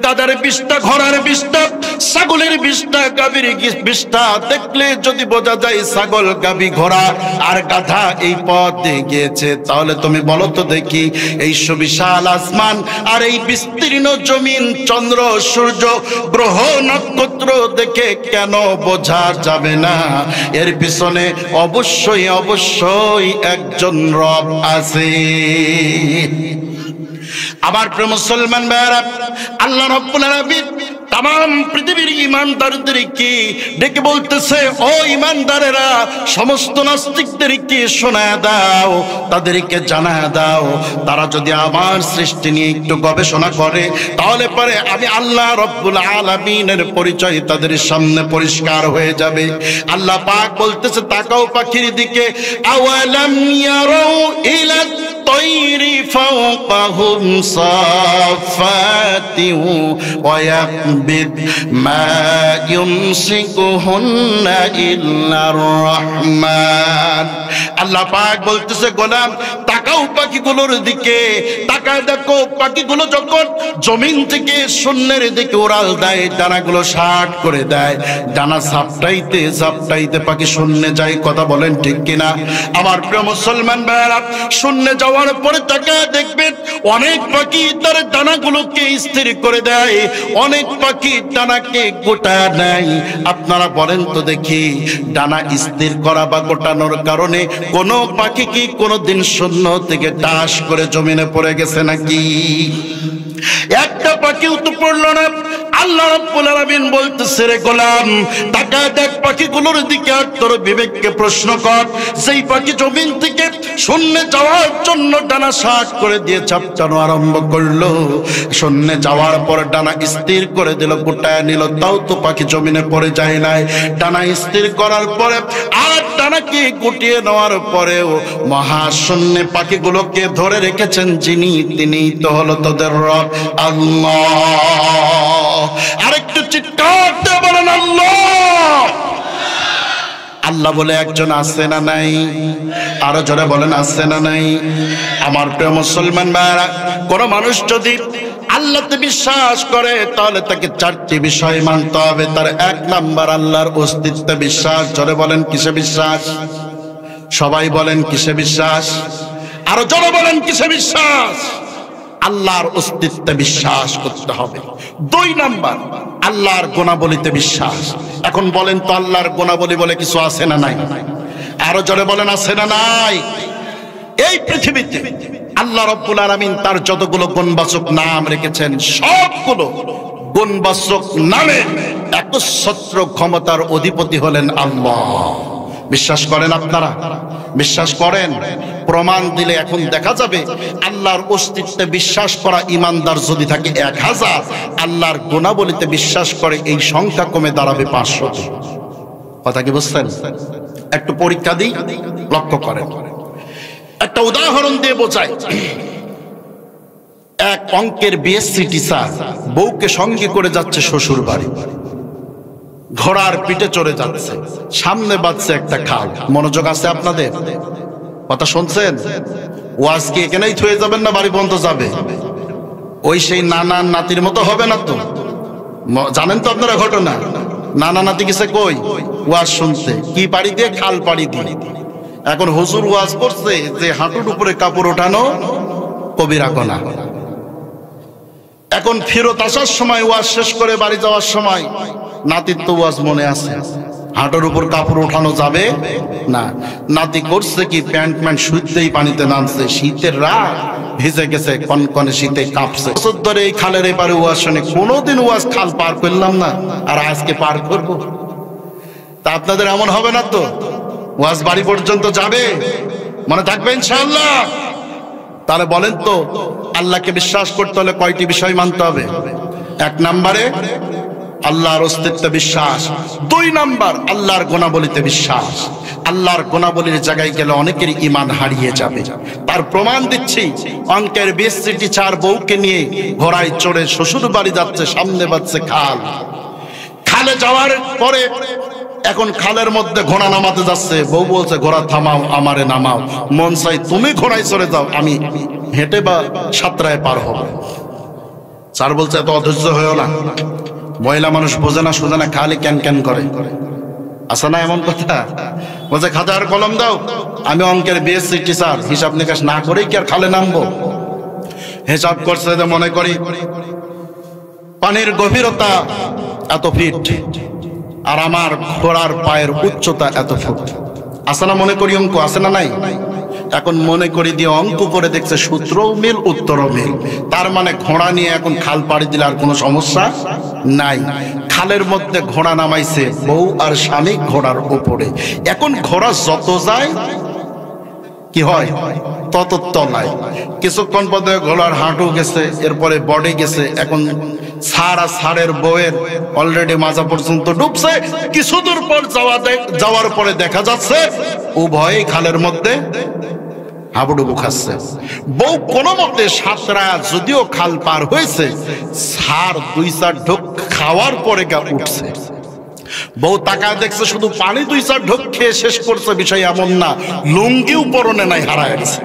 গাধার বিষ্ঠা, ঘোড়ার বিষ্ঠা, ছাগলের বিষ্ঠা, গাভীর বিষ্ঠা দেখলে যদি বোঝা যায় ছাগল, গাভী, ঘোড়া আর গাধা এই পথ দিয়ে গিয়েছে, তাহলে তুমি বলো তো দেখি এই সুবিশাল আসমান আর এই বিস্তীর্ণ জমিন, চন্দ্র, সূর্য, গ্রহ, নক্ষত্র দেখে কেন বোঝা যাবে না এর পিছনে অবশ্যই অবশ্যই একজন রব আছে? আমার প্রিয় মুসলমান ভাইরা, আল্লাহ রাব্বুল আলামিন তাম পৃথিবীর ঈমানদারদেরকে ডেকে বলতেছে, ও ঈমানদারেরা, সমস্ত নাস্তিকদেরকে শোনায় দাও, তাদেরকে জানায় দাও, তারা যদি আমার সৃষ্টি নিয়ে একটু গবেষণা করে তাহলে পরে আমি আল্লাহ রাব্বুল আলামিনের পরিচয় তাদের সামনে পরিষ্কার হয়ে যাবে। আল্লাহ পাক বলতেছে, তাকাও পাখির দিকে, আওয়ালাম ইয়ারাউ ইলা الطير فوقهم صافات ويقبض ما يمسكهن إلا الرحمن। আল্লাহ পাক বলতেছে, গোলাম তাকাও পাখিগুলোর দিকে, তাকায় দেখো পাখিগুলো যখন জমিন থেকে শূন্যের দিকে উড়াল দেয়, ডানাগুলো শার্ট করে দেয়, ডানা ঝাপটাইতে ঝাপটাইতে পাখি শূন্যে যায়। কথা বলেন ঠিক কিনা? আমার প্রিয় মুসলমান ভাইরা, শূন্যে যাওয়ার পরে তাকায় দেখবেন অনেক পাখি তার ডানাগুলোকে স্থির করে দেয়, অনেক পাখি ডানাকে গোটা নেয়। আপনারা বলেন তো দেখি, ডানা স্থির করা বা গোটানোর কারণে কোনো পাখি কি কোনোদিন শূন্য থেকে টাস করে জমিনে পড়ে গেছে নাকি? একটা পাখিও তো পড়লো না। আল্লাহ রাব্বুল আলামিন বলতেছে, রে গোলাম, তাকায় দেখ পাখিগুলোর দিকে, আর তোর বিবেককে প্রশ্ন কর, সেই পাখি জমিন থেকে শূন্যে যাওয়ার জন্য ডানা শার্ট করে দিয়ে চাপটানো আরম্ভ করলো, শূন্যে যাওয়ার পর ডানা স্থির করে দিল, গোটায় নিল, তাও তো পাখি জমিনে পড়ে যায় নাই। ডানা স্থির করার পরে আর ডানাকে গুটিয়ে নেওয়ার পরেও মহাশূন্যে পাখিগুলোকে ধরে রেখেছেন যিনি, তিনি তো হলো তোদের রব আল্লাহ। আরেকটু চিৎকার দিয়ে বলেন আল্লাহ। আল্লাহ বলে একজন আছে না নাই? আরো জোরে বলেন, আছে না নাই? আমার প্রিয় মুসলমান ভাইরা, কোন মানুষ যদি আল্লাহতে বিশ্বাস করে তাহলে তাকে চারটি বিষয় মানতে হবে। তার এক নাম্বার আল্লাহর অস্তিত্বে বিশ্বাস। জোরে বলেন, কিসে বিশ্বাস? সবাই বলেন, কিসে বিশ্বাস? আরো জোরে বলেন, কিসে বিশ্বাস? আল্লাহর অস্তিত্বে বিশ্বাস করতে হবে। দুই নাম্বার আল্লাহর গুণাবলীতে বিশ্বাস। এখন বলেন তো, আল্লাহর গুণাবলী বলে কিছু আছে না নাই? আরো জোরে বলেন, আছে না নাই? এই পৃথিবীতে আল্লাহ রাব্বুল আলামিন তার যতগুলো গুণবাচক নাম রেখেছেন সবগুলো গুণবাচক নামে একচ্ছত্র ক্ষমতার অধিপতি হলেন আল্লাহ। বিশ্বাস করেন আপনারা? বিশ্বাস করেন? প্রমাণ দিলে এখন দেখা যাবে আল্লাহর অস্তিত্বে বিশ্বাস করা ইমানদার যদি থাকে 1000, আল্লাহর গুণাবলীতে বিশ্বাস করে এই সংখ্যা কমে দাঁড়াবে 500। কথা কি বুঝছেন? একটু পরীক্ষা দিই, লক্ষ্য করেন। একটা উদাহরণ দিয়ে বোঝাই। এক অঙ্কের বিএসসি টিচার বউকে সঙ্গে করে যাচ্ছে শ্বশুর বাড়ি। ঘোড়ার পিঠে চড়ে যাচ্ছে, সামনে বাজছে একটা খাল। মনোযোগ আছে আপনাদের? কথা শুনছেন? ওয়াজ কি এখানেই থুয়ে যাবেন না বাড়ি পর্যন্ত যাবে? ওই সেই নানা নাতির মতো হবে না তো? জানেন তো আপনারা ঘটনা? নানা নাতি গেছে কই? ওয়াজ শুনতে। কি পাড়ি দিয়ে? খাল পাড়ি দিয়ে। এখন হুজুর ওয়াজ করছে যে হাঁটুর উপরে কাপড় ওঠানো কবিরা গুনাহ। এখন ফেরত আসার সময়, ওয়াজ শেষ করে বাড়ি যাওয়ার সময় নাতির তো ওয়াজ মনে আছে, হাঁটুর উপর কাপড় ওঠানো যাবে না। নাতি করছে কি, প্যান্ট শুইতেই পানিতে নামছে। শীতের রাত, ভিজে গেছে, কনকনে শীতে কাঁপছে। বছর ধরে এই খালের এপারে ওয়াজ শুনে কোনোদিন ওয়াজ খাল পার করলাম না, আর আজকে পার করবো। তা আপনাদের এমন হবে না তো? ওয়াজ বাড়ি পর্যন্ত যাবে, মনে থাকবে ইনশাআল্লাহ? তাহলে বলেন তো, আল্লাহকে বিশ্বাস করতে হলে কয়টি বিষয় মানতে হবে? 1 নম্বরে আল্লাহর অস্তিত্বে বিশ্বাস। 2 নম্বর আল্লাহর গুণাবলীতে বিশ্বাস। আল্লাহর গুণাবলীর জায়গায় গেলে অনেকেরই ঈমান হারিয়ে যাবে। তার প্রমাণ দিচ্ছি। অঙ্কের বিএসসি টিচার বউকে নিয়ে ঘোড়ায় চড়ে শ্বশুর বাড়ি যাচ্ছে, সামনে বাজছে খাল। খালে যাওয়ার পরে এখন খালের মধ্যে ঘোড়া নামাতে যাচ্ছে। বউ বলছে, ঘোড়া থামাও, আমারে নামাও। মন চাই তুমি ঘোড়ায় চড়ে যাও, আমি হেঁটে বা সাঁতরায় পার হব। স্যার বলছে, এত অধৈর্য হয়েও না, মহিলা মানুষ বোঝে না সোজা না, খালি ক্যান ক্যান করে। আসে না এমন কথা? বলছে, খাতা আর কলম দাও, আমি অঙ্কের বিএসসি টিচার, হিসাব নিকাশ না করেই কি আর খালে নামবো? হিসাব করছে যে মনে করি পানির গভীরতা এত ফিট, আর আমার ঘোড়ার পায়ের উচ্চতা এত ফুট। আসে না মনে করি অঙ্ক? আসে না নাই? এখন মনে করি দিয়ে অঙ্ক করে দেখছে সূত্রও মিল, উত্তরও মিল। তার মানে ঘোড়া নিয়ে এখন খাল পাড়ি দিলে আর কোনো সমস্যা নাই। খালের মধ্যে ঘোড়া নামাইছে, বউ আর স্বামী ঘোড়ার উপরে। এখন ঘোড়া যত যায় কি হয়, তত তলায়। কিছুক্ষণ পরে ঘোড়ার হাঁটু গেছে, এরপরে বডি গেছে। এখন ছাড়ের বউয়ের অলরেডি মাজা পর্যন্ত ডুবছে। কিছু দূর পর যাওয়ার পরে দেখা যাচ্ছে উভয়ই খালের মধ্যে হাবুডুবু খাচ্ছে। বউ কোনো মতে সাঁতরা যদিও খাল পার হয়েছে, ছাড় 2-4 ঢোক খাওয়ার পরে গা উঠছে। বউ তাকায় দেখছে শুধু পানি 2-4 ঢোক খেয়ে শেষ করছে, বিষয় এমন না, লুঙ্গিও পরনে নাই, হারায় গেছে।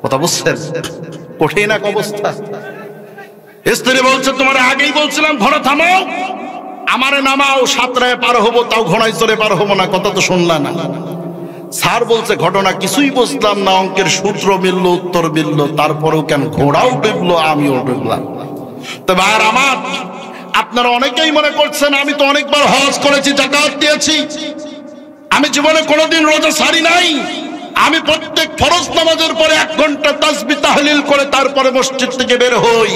কথা বুঝছেন? কঠিন এক অবস্থা। স্ত্রী বলছে, তোমার আগেই বলছিলাম ঘোড়া থামাও, আমারে নামাও, সাঁতরায় পার হবো, তাও ঘোড়ায় চড়ে পার হবো না, কথা তো শুনলা না। স্যার বলছে, ঘটনা কিছুই বুঝলাম না, অঙ্কের সূত্র মিললো, উত্তর মিললো, তারপরেও কেন ঘোড়াও ডুবলো, আমিও ডুবলাম। তবে আর আমার, আপনারা অনেকেই মনে করছেন আমি তো অনেকবার হজ করেছি, যাকাত দিয়েছি, আমি জীবনে কোনোদিন রোজা ছাড়ি নাই, আমি প্রত্যেক ফরজ নামাজের পরে 1 ঘন্টা তাসবিহ তাহলিল করে তারপরে মসজিদ থেকে বের হই।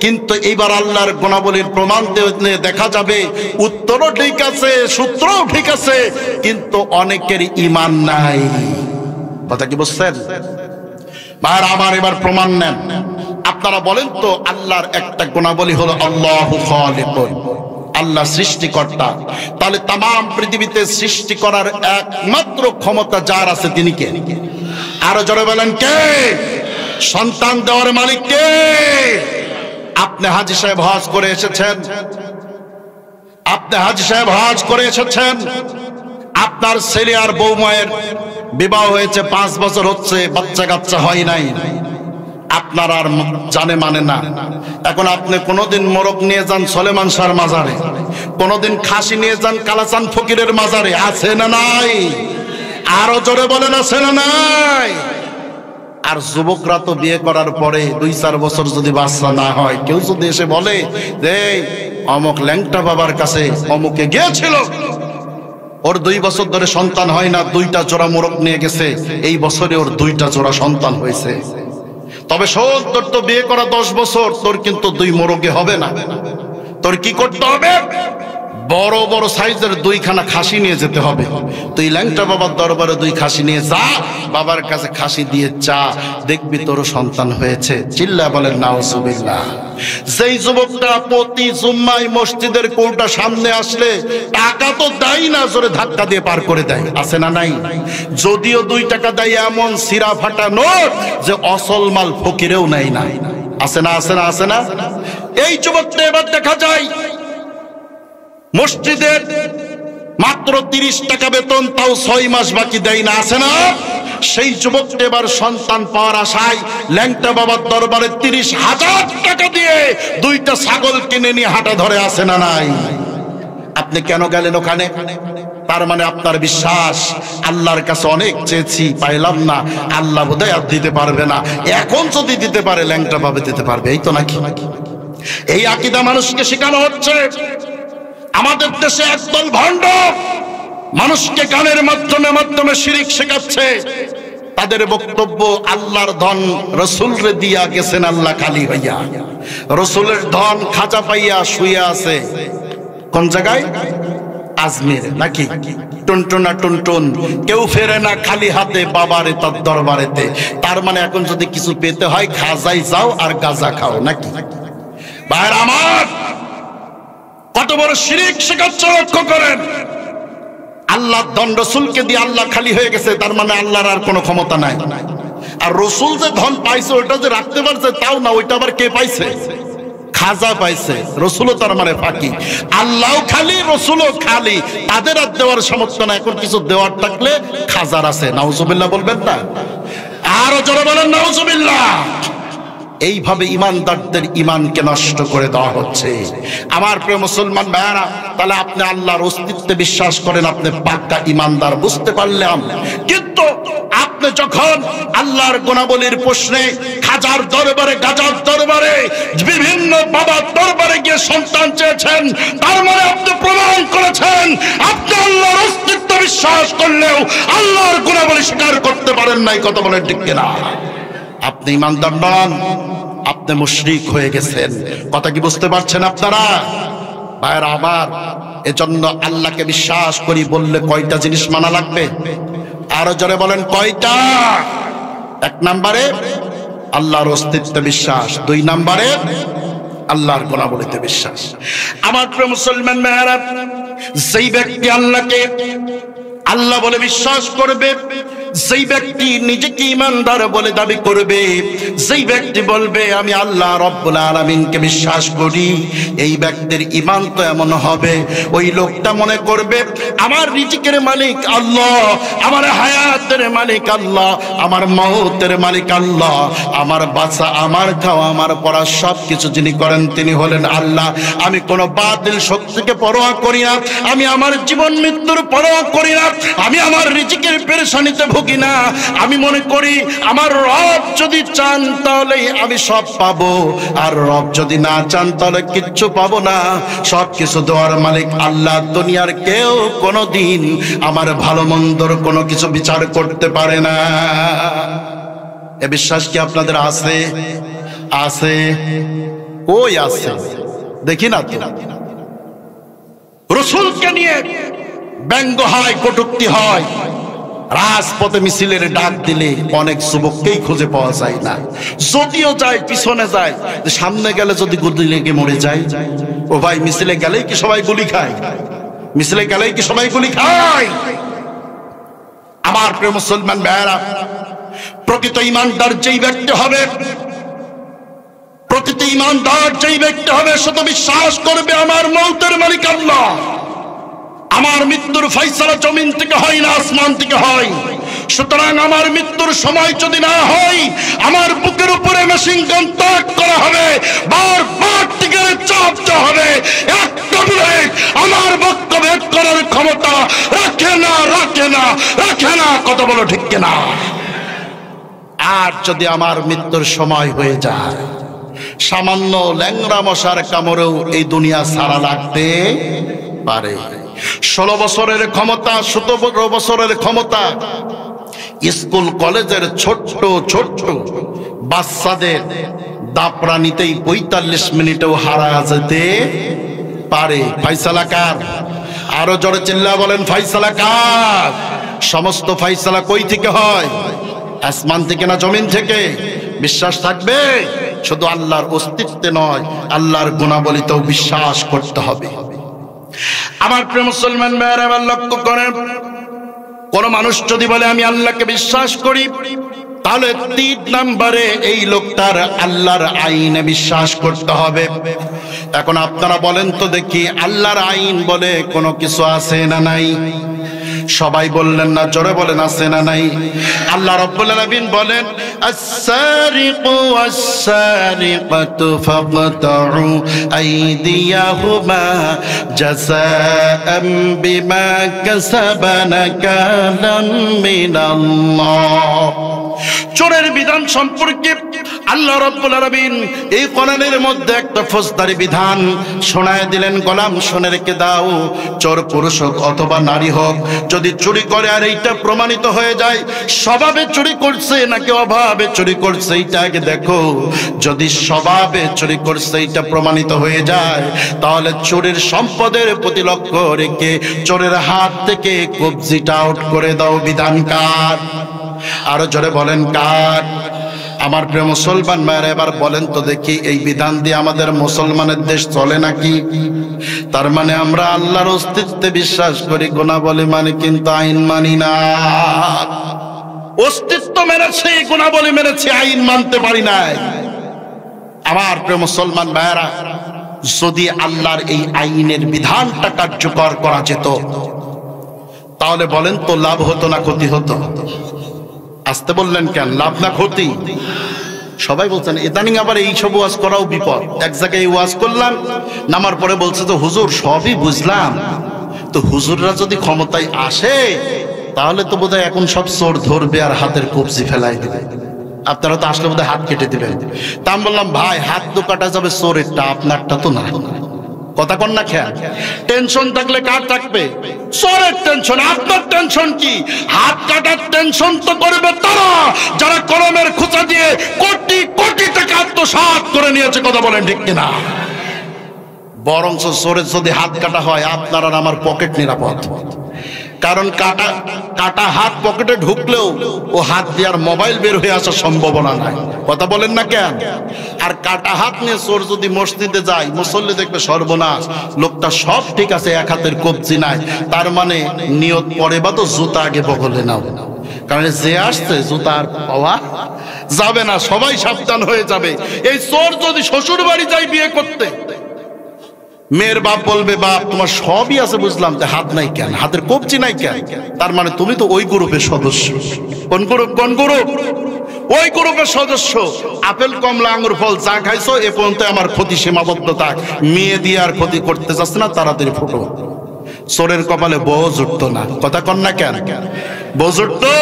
কিন্তু এইবার আল্লাহর গুণাবলীর প্রমাণ দিলে দেখা যাবে উত্তরও ঠিক আছে, সূত্রও ঠিক আছে, কিন্তু অনেকের ঈমান নাই। কথা কি বুঝছেন? ভাই আমার, এবার প্রমাণ নেন। আপনারা বলেন তো, আল্লাহর একটা গুণাবলী হলো আল্লাহু খালিকুন, আল্লাহ সৃষ্টিকর্তা। তাহলে তাম পৃথিবীতে সৃষ্টি করার একমাত্র ক্ষমতা যার আছে তিনি কে? আরো জোরে বলেন, কে? সন্তান দেওয়ার মালিক কে? আপনি হাজী সাহেব হজ করে এসেছেন, আপনার ছেলে আর বৌমায়ের বিবাহ হয়েছে, 5 বছর হচ্ছে, বাচ্চা কাচ্চা হয় নাই, আপনার আর জানে মানে না। এখন আপনি কোনোদিন মোরগ নিয়ে যান সলেমান শাহর মাজারে, কোনোদিন খাসি নিয়ে যান কালাচান ফকিরের মাজারে, আছে না নাই? আরো জোরে বলেন, আছে না নাই? আর যুবকরা তো বিয়ে করার পরে 2-4 বছর যদি বাচ্চা না হয়, কেউ যদি এসে বলে যে অমুক ল্যাংটা বাবার কাছে অমুকে গিয়েছিল, ওর 2 বছর ধরে সন্তান হয় না, 2টা জোড়া মোরগ নিয়ে গেছে, এই বছরে ওর 2টা জোড়া সন্তান হয়েছে। তবে শোন, তোর তো বিয়ে করা 10 বছর, তোর কিন্তু 2 মোরগে হবে না। তোর কি করতে হবে? বড় বড় সাইজের 2খানা খাসি নিয়ে যেতে হবে। তুই ল্যাংটা বাবার দরবারে 2 খাসি নিয়ে যা, বাবার কাছে খাসি দিয়ে চা, দেখবি তোর সন্তান হয়েছে। চিল্লা বলেন নাউজুবিল্লাহ। যেই যুবকটা প্রতি জুম্মায় মসজিদের কোটা সামনে আসলে টাকা তো দেয় না, জোরে ধাক্কা দিয়ে পার করে দেয়, আছে না নাই? যদিও 2 টাকা দেয় এমন সিরা ফাটা নোট যে অসল মাল ফকিরেও নেয় না, আছে না? আছে না? আছে না? এই যুবকটা এবার দেখা যায় মসজিদের মাত্র 30 টাকা বেতন, তাও 6 মাস বাকি দেয় না, আছে না? সেই যুবকটা এবার সন্তান পাওয়ার আশায় ল্যাংটা বাবার দরবারে 30,000 টাকা দিয়ে 2টা ছাগল কিনে নিয়ে হাঁটা ধরে, আছে না নাই? আপনি কেন গেলেন ওখানে? তার মানে আপনার বিশ্বাস আল্লাহর কাছে অনেক চেয়েছি, পাইলাম না, আল্লাহ বোধহয় আর দিতে পারবে না। এখন যদি দিতে পারে ল্যাংটা বাবা দিতে পারবে, এই তো নাকি? এই আকীদা মানুষকে শেখানো হচ্ছে। আমাদের দেশে একদল ভণ্ড মানুষকে গানের মাধ্যমে শিরিক শেখাচ্ছে। তাদের বক্তব্য আল্লাহর ধন রসুলরে দিয়া গেছেন আল্লাহ খালি হইয়া। রসুলের ধন খাঁচা পাইয়া শুইয়া আছে কোন জায়গায়? আজমির নাকি? টুনটুনা টুনটুন, কেউ ফেরে না খালি হাতে বাবারে তার দরবারেতে। তার মানে এখন যদি কিছু পেতে হয় খাজাই যাও আর গাজা খাও, নাকি? ভাইর আমার, কত বড় শিরিক শেখাচ্ছে লক্ষ্য করেন। আল্লাহর ধন রসুলকে দিয়ে আল্লাহ খালি হয়ে গেছে, তার মানে আল্লাহর আর কোনো ক্ষমতা নাই। আর রসুল যে ধন পাইছে ওটা যে রাখতে পারছে তাও না, ওইটা আবার কে পাইছে? খাজা পাইছে। রসুলও তার মানে ফাঁকি। আল্লাহও খালি, রসুলও খালি, তাদের আর দেওয়ার সামর্থ্য না। এখন কিছু দেওয়ার থাকলে খাজার আছে। নাউজুবিল্লাহ বলবেন না? আরো জোরে বলেন নাউজুবিল্লাহ। এইভাবে ইমানদারদের ইমানকে নষ্ট করে দেওয়া হচ্ছে। আমার প্রিয় মুসলমান ভাইরা, তাহলে আপনি আল্লাহর অস্তিত্বে বিশ্বাস করেন, আপনি পাক্কা ইমানদার, বুঝতে পারলাম। কিন্তু আপনি যখন আল্লাহর গুণাবলীর প্রশ্নে খাজার দরবারে, গাজার দরবারে, বিভিন্ন বাবার দরবারে গিয়ে সন্তান চেয়েছেন, তার মানে আপনি প্রমাণ করেছেন আপনি আল্লাহর অস্তিত্ব বিশ্বাস করলেও আল্লাহর গুণাবলী স্বীকার করতে পারেন নাই। কথা বলেন ঠিক কিনা? আপনি ইমানদার নন, আপনি মুশরিক হয়ে গেছেন। কথা কি বুঝতে পারছেন আপনারা? ভাইরা আমার, এজন্য আল্লাহকে বিশ্বাস করি বললে কয়টা জিনিস মানা লাগবে? আরো জোরে বলেন কয়টা? 1 নম্বরে আল্লাহর অস্তিত্বে বিশ্বাস, 2 নম্বরে আল্লাহর গুণাবলীতে বিশ্বাস। আমার প্রিয় মুসলমান ভাইরা, যেই ব্যক্তি আল্লাহকে আল্লাহ বলে বিশ্বাস করবে, যেই ব্যক্তি নিজেকে ইমানদার বলে দাবি করবে, যেই ব্যক্তি বলবে আমি আল্লাহ রব্বুল আলামিনকে বিশ্বাস করি, এই ব্যক্তির ইমান তো এমন হবে, ওই লোকটা মনে করবে আমার রিজিকের মালিক আল্লাহ, আমার হায়াতের মালিক আল্লাহ, আমার মওতের মালিক আল্লাহ, আমার বাঁচা, আমার খাওয়া, আমার পড়া সব কিছু যিনি করেন তিনি হলেন আল্লাহ। আমি কোনো বাতিল শক্তিকে পরোয়া করি না, আমি আমার জীবন মৃত্যুর পরোয়া করি না, আমি আমার রিজিকের পেরেশানিতে ভুগি না। আমি মনে করি আমার রব যদি চান তাহলে আমি সব পাবো, আর রব যদি না চান তাহলে কিচ্ছু পাবো না। সব কিছু দেওয়ার মালিক আল্লাহ। দুনিয়ার কেউ কোনোদিন আমার ভালো মন্দর কোনো কিছু বিচার করতে পারে না। এ বিশ্বাস কি আপনাদের আছে? আছে? কই আছে? দেখি না তো। রসুলকে নিয়ে ব্যঙ্গ হয়, কটূক্তি হয়, রাজপথে মিছিলের ডাক দিলে অনেক যুবককেই খুঁজে পাওয়া যায় না। যদিও যায় পিছনে যায়, সামনে গেলে যদি গুলি লেগে মরে যায়। ও ভাই, মিছিলে গেলেই কি সবাই গুলি খায়? মিছিলে গেলেই কি সবাই গুলি খায়? আমার প্রিয় মুসলমান ভাইরা, প্রকৃত ইমানদার যেই ব্যক্তি হবে, প্রকৃত ইমানদার যেই ব্যক্তি হবে, সে তো বিশ্বাস করবে আমার মওতের মালিক আল্লাহ, আমার মৃত্যুর ফয়সালা জমিন থেকে হয় না, আসমান থেকে হয়। সুতরাং আমার মৃত্যুর সময় যদি না হয়, আমার বুকের উপরে মেশিন গান তাক করা হবে, বারবার টিকারে চাপ দেওয়া হবে, একটা বুলেট আমার বক্ষ ভেদ করার ক্ষমতা রাখে না, রাখে না, রাখে না। কথা বলো ঠিক কিনা? আর যদি আমার মৃত্যুর সময় হয়ে যায়, সামান্য ল্যাংড়া মশার কামড়েও এই দুনিয়া সারা লাগতে পারে। 16 বছরের ক্ষমতা, 17 বছরের ক্ষমতা, স্কুল কলেজের ছোট্ট ছোট্ট বাচ্চাদের দাপড়া নিতেই ৪৫ মিনিটেও হারা যেতে পারে। ফাইসালা কার? আরো জোরে চিল্লা বলেন, ফাইসালা কার? সমস্ত ফাইসালা কই থেকে হয়? আসমান থেকে না জমিন থেকে? বিশ্বাস থাকবে? শুধু আল্লাহর অস্তিত্বে নয়, আল্লাহর গুণাবলীতেও বিশ্বাস করতে হবে। আমার প্রিয় মুসলমান ভাইরা, আবার লক্ষ্য করেন, কোন মানুষ যদি বলে আমি আল্লাহকে বিশ্বাস করি, তাহলে ৩ নম্বরে এই লোকটার আল্লাহর আইনে বিশ্বাস করতে হবে। এখন আপনারা বলেন তো দেখি, আল্লাহর আইন বলে কোনো কিছু আছে না নাই? সবাই বললেন না, জোরে বলেন, আছে না নাই? আল্লাহ রাব্বুল আলামিন বলেন, আস-সারিকু ওয়াস-সারিকাতু ফাকতাউ আইদিয়াহুমা জাযাআম বিমা কাসাবা নাকালাম মিনাল্লাহ। চোরের বিধান সম্পর্কে আল্লাহ রাব্বুল আলামিন এই কোরআনের মধ্যে একটা ফৌজদারি বিধান শোনায় দিলেন। গোলাম শুনে রেখে দাও, চোর পুরুষ হোক অথবা নারী হোক, যদি চুরি করে আর এইটা প্রমাণিত হয়ে যায় স্বভাবে চুরি করছে নাকি অভাবে চুরি করছে, এইটা আগে দেখো। যদি স্বভাবে চুরি করছে এইটা প্রমাণিত হয়ে যায়, তাহলে চোরের সম্পদের প্রতি লক্ষ্য রেখে চোরের হাত থেকে কবজিটা আউট করে দাও। বিধান কার? আরো জোরে বলেন, কার? আমার প্রিয় মুসলমান ভাইরা, এবার বলেন তো দেখি, এই বিধান দিয়ে আমাদের মুসলমানের দেশ চলে নাকি? তার মানে আমরা আল্লাহর অস্তিত্বে বিশ্বাস করি, গুণাবলী মানি, কিন্তু আইন মানি না। অস্তিত্ব মেনেছি, গুণাবলী মেনেছি, আইন মানতে পারি নাই। আমার প্রিয় মুসলমান ভাইরা, যদি আল্লাহর এই আইনের বিধানটা কার্যকর করা যেত, তাহলে বলেন তো লাভ হতো না ক্ষতি হতো? আসতে বললেন কেন? লাভ না ক্ষতি? সবাই বলছেন ইদানিং আবার এই সব ওয়াজ করাও বিপদ। এক জায়গায় ওয়াজ করলাম, নামার পরে বলছে তো হুজুর সবই বুঝলাম, তো হুজুররা যদি ক্ষমতায় আসে তাহলে তো বোধহয় এখন সব চোর ধরবে আর হাতের কবজি ফেলাই দিবে, আপনারা তো আসলে বোধহয় হাত কেটে দিবেন। তা আমি বললাম, ভাই হাত তো কাটা যাবে চোরেরটা, আপনারটা তো না। কথা কন না খেয়াল? টেনশন থাকলে কার থাকবে? চোরের টেনশন। আপনার টেনশন কি? হাত কাটার টেনশন তো করবে তারা যারা কলমের খোঁচা দিয়ে কোটি কোটি টাকা আত্মসাৎ করে নিয়েছে। কথা বলেন ঠিক কিনা? বরঞ্চ চোরের যদি হাত কাটা হয়, আপনার আর আমার পকেট নিরাপদ। কারণ কাটা হাত পকেটে ঢুকলেও ও হাত দিয়ে আর মোবাইল বের হয়ে আসার সম্ভাবনা নাই। কথা বলেন না কেন? আর কাটা হাত নিয়ে চোর যদি মসজিদে যায়, মুসল্লি দেখবে সর্বনাশ, লোকটা সব ঠিক আছে, এক হাতের কবজি নাই, তার মানে নিয়ত পরে বা তো জুতা আগে বগলে নাও, কারণ যে আসছে জুতা আর পাওয়া যাবে না, সবাই সাবধান হয়ে যাবে। এই চোর যদি শ্বশুর বাড়ি যায় বিয়ে করতে, মেয়ের বাপ বলবে, বাপ তোমার সবই আছে বুঝলাম, হাত নাই কেন, হাতের কবজি নাই কেন? তার মানে তুমি তো ওই গ্রুপের সদস্য। কোন গ্রুপ? কোন গ্রুপ? ওই গ্রুপের সদস্য। আপেল কমলা আঙ্গুর ফল চা খাইছো, এ পর্যন্ত আমার ক্ষতি সীমাবদ্ধ থাক, মেয়ে দিয়ে আর ক্ষতি করতে চাচ্ছে না, তাড়াতাড়ি ফুটো। চোরের কপালে বউ জুটতো না। কথা কন না কেন? বউ জুটতো,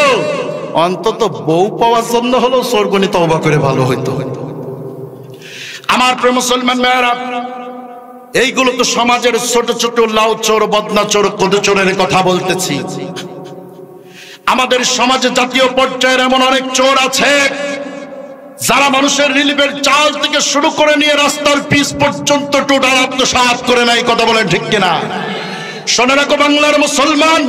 অন্তত বউ পাওয়ার জন্য হলো চোরগুনি তওবা করে ভালো হইতো। আমার প্রিয় মুসলমান ভাইরা, এইগুলো তো সমাজের ছোট ছোট লাউ চোর, বদনা চোর, কদু চোরের কথা বলতেছি। আমাদের সমাজে জাতীয় পর্যায়ের এমন অনেক চোর আছে যারা মানুষের রিলিফের চাল থেকে শুরু করে নিয়ে রাস্তার পিচ পর্যন্ত টোটাল আত্মসাৎ করে নাই। কথা বলেন ঠিক কিনা? শোনে রাখো বাংলার মুসলমান,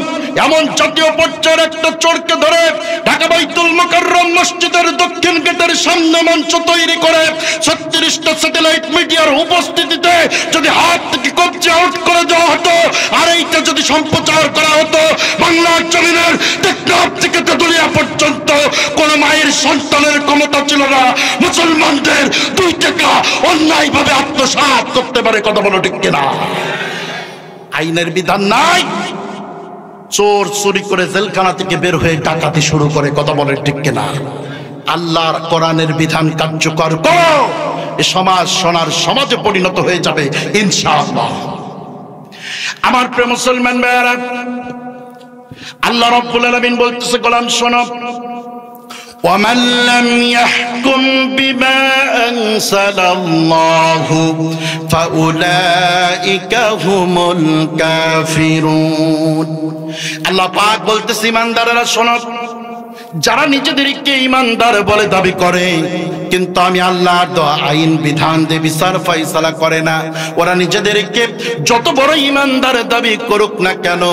এমন জাতীয় পর্যায়ের একটা চোরকে ধরে ঢাকা বাইতুল মুকাররম মসজিদের দক্ষিণ গেটের সামনে মঞ্চ তৈরি করে 36টা স্যাটেলাইট মিডিয়ার উপস্থিতিতে যদি হাত থেকে কবজি আউট করে দেওয়া হতো, আর এইটা যদি সম্প্রচার করা হতো বাংলার জমিনের টেকনাফ থেকে তেতুলিয়া পর্যন্ত, কোন মায়ের সন্তানের ক্ষমতা ছিল না মুসলমানদের 2 টাকা অন্যায়ভাবে আত্মসাৎ করতে পারে। কথা বলো ঠিক কিনা? আইনের বিধান নাই, চোর চুরি করে জেলখানা থেকে বের হয়ে ডাকাতি শুরু করে। কথা বলেন ঠিক কিনা? আল্লাহর কোরআনের বিধান কার্যকর করো, এ সমাজ সোনার সমাজে পরিণত হয়ে যাবে ইনশাআল্লাহ। আমার প্রিয় মুসলমান ভাইরা, আল্লাহ রাব্বুল আলামিন বলতেছে, গোলাম শোনো, ومن لم يحكم بما أنزل الله فأولئك هم الكافرون। আল্লাহ পাক বলতেছে, ইমানদারেরা শোনো, যারা নিজেদেরকে ইমানদার বলে দাবি করে কিন্তু আমি আল্লাহর দেওয়া আইন বিধান দিয়ে বিচার ফয়সালা করে না, ওরা নিজেদেরকে যত বড় ইমানদার দাবি করুক না কেন,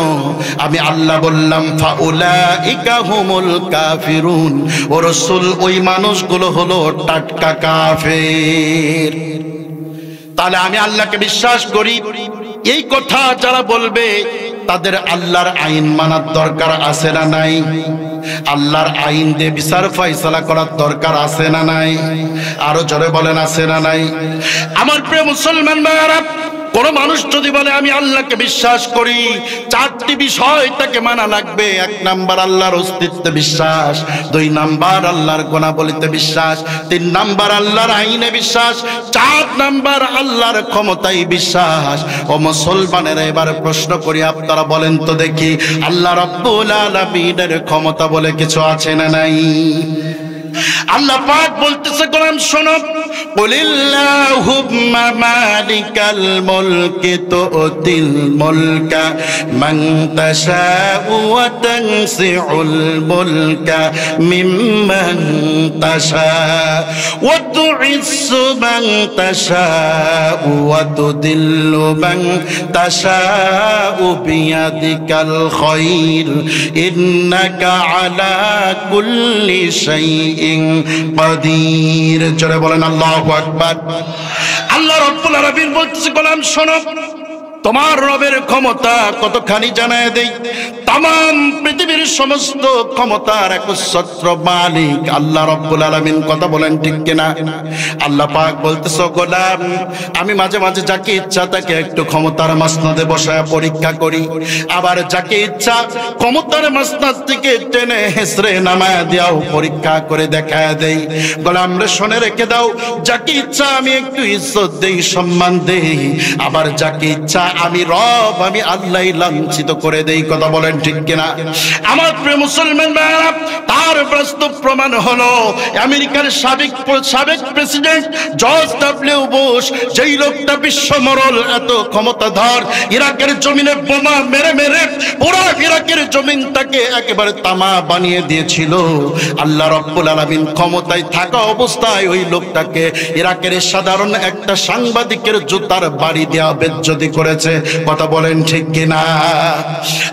আমি আল্লাহ বললাম ফাউলাইকা হুমুল কাফিরুন, ও রাসূল ওই মানুষগুলো হলো টাটকা কাফের। তাহলে আমি আল্লাহকে বিশ্বাস করি, এই কথা যারা বলবে তাদের আল্লাহর আইন মানার দরকার আছে না নাই? আল্লাহর আইন দিয়ে বিচার ফয়সালা করার দরকার আছে না নাই? আরো জোরে বলেন আছে না নাই? আমার প্রিয় মুসলমান ভাইরা, কোন মানুষ যদি বলে আমি আল্লাহকে বিশ্বাস করি, চারটি বিষয় তাকে মানা লাগবে। 1 নাম্বার আল্লাহর অস্তিত্বে বিশ্বাস, 2 নাম্বার আল্লাহর গুণাবলীতে বিশ্বাস, 3 নাম্বার আল্লাহর আইনে বিশ্বাস, 4 নাম্বার আল্লাহর ক্ষমতায় বিশ্বাস। ও মুসলমানের এবার প্রশ্ন করি, আপনারা বলেন তো দেখি, আল্লাহ রাব্বুল আলামিনের ক্ষমতা বলে কিছু আছে না নাই? আল্লাহ পাক বলতেছে, কোরআন শোনো, কুলিল্লাহুম্মা মালিকাল মুলকি তুতিল মুলকা মান তাশাউ ওয়া তানসিউল মুলকা মিম্মান তাশাউ ওয়া তুইজ্জু মান তাশাউ ওয়া তুদিল্লু মান তাশাউ বিয়াদিকাল খায়র ইন্নাকা আলা কুল্লি শাইইন কাদির। জোরে বলেন আল্লাহু আকবার। আল্লাহ রাব্বুল আলামিন বলতেছে, গোলাম শোনো, তোমার রবের ক্ষমতা কতখানি জানায় দেই। তামাম পৃথিবীর সমস্ত ক্ষমতার একচ্ছত্র মালিক আল্লাহ রাব্বুল আলামিন। কথা বলেন ঠিক কিনা? আল্লাহ পাক বলতেছে, গোলাম আমি মাঝে মাঝে যাকে ইচ্ছা তাকে একটু ক্ষমতার মাসনদে বসায় পরীক্ষা করি, আবার যাকে ইচ্ছা ক্ষমতার মাসনদ থেকে টেনে হেসরে নামায় দিয়াও পরীক্ষা করে দেখায় দেই। গোলাম রে শুনে রেখে দাও, যাকে ইচ্ছা আমি একটু ইজ্জত দেই, সম্মান দেই, আবার যাকে ইচ্ছা আমি রব, আমি আল্লাহ লাঞ্ছিত করে দেই। কথা বলেন ঠিক কিনা? আমার প্রিয় মুসলমান ভাইরা, তার বাস্তব প্রমাণ হলো আমেরিকার সাবেক প্রেসিডেন্ট জর্জ ডব্লিউ বুশ, যেই লোকটা বিশ্বমরল এত ক্ষমতাধর, ইরাকের জমিনে বোমা মেরে মেরে পুরো ইরাকের জমিনটাকে একেবারে তামা বানিয়ে দিয়েছিল। আল্লাহ রাব্বুল আলামিন ক্ষমতায় থাকা অবস্থায় ওই লোকটাকে ইরাকের সাধারণ একটা সাংবাদিকের জুতার বাড়ি দেওয়া বেজ্জতি করেছে। কথা বলেন ঠিক কিনা?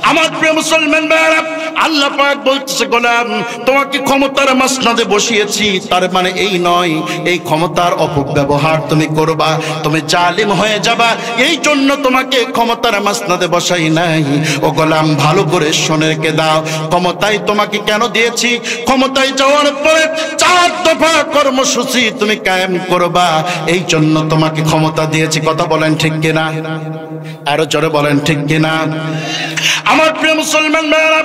আমার প্রিয় মুসলমান ভাইরা, আল্লাহ পাক বলতেছে, গোলাম তোমাকে ক্ষমতার মাসনদে বসিয়েছি, তার মানে এই নয় এই ক্ষমতার অপব্যবহার তুমি করবা, তুমি জালিম হয়ে যাবা, এই জন্য তোমাকে ক্ষমতার মাসনদে বসাই নাই। ও গোলাম ভালো করে শুনে রেখে দাও, ক্ষমতায় তোমাকে কেন দিয়েছি? ক্ষমতায় যাওয়ার পরে 4 দফা কর্মসূচি তুমি কায়েম করবা, এই জন্য তোমাকে ক্ষমতা দিয়েছি। কথা বলেন ঠিক কিনা? আরো জোরে বলেন ঠিক কিনা? আমার প্রিয় মুসলমান ভাইরা,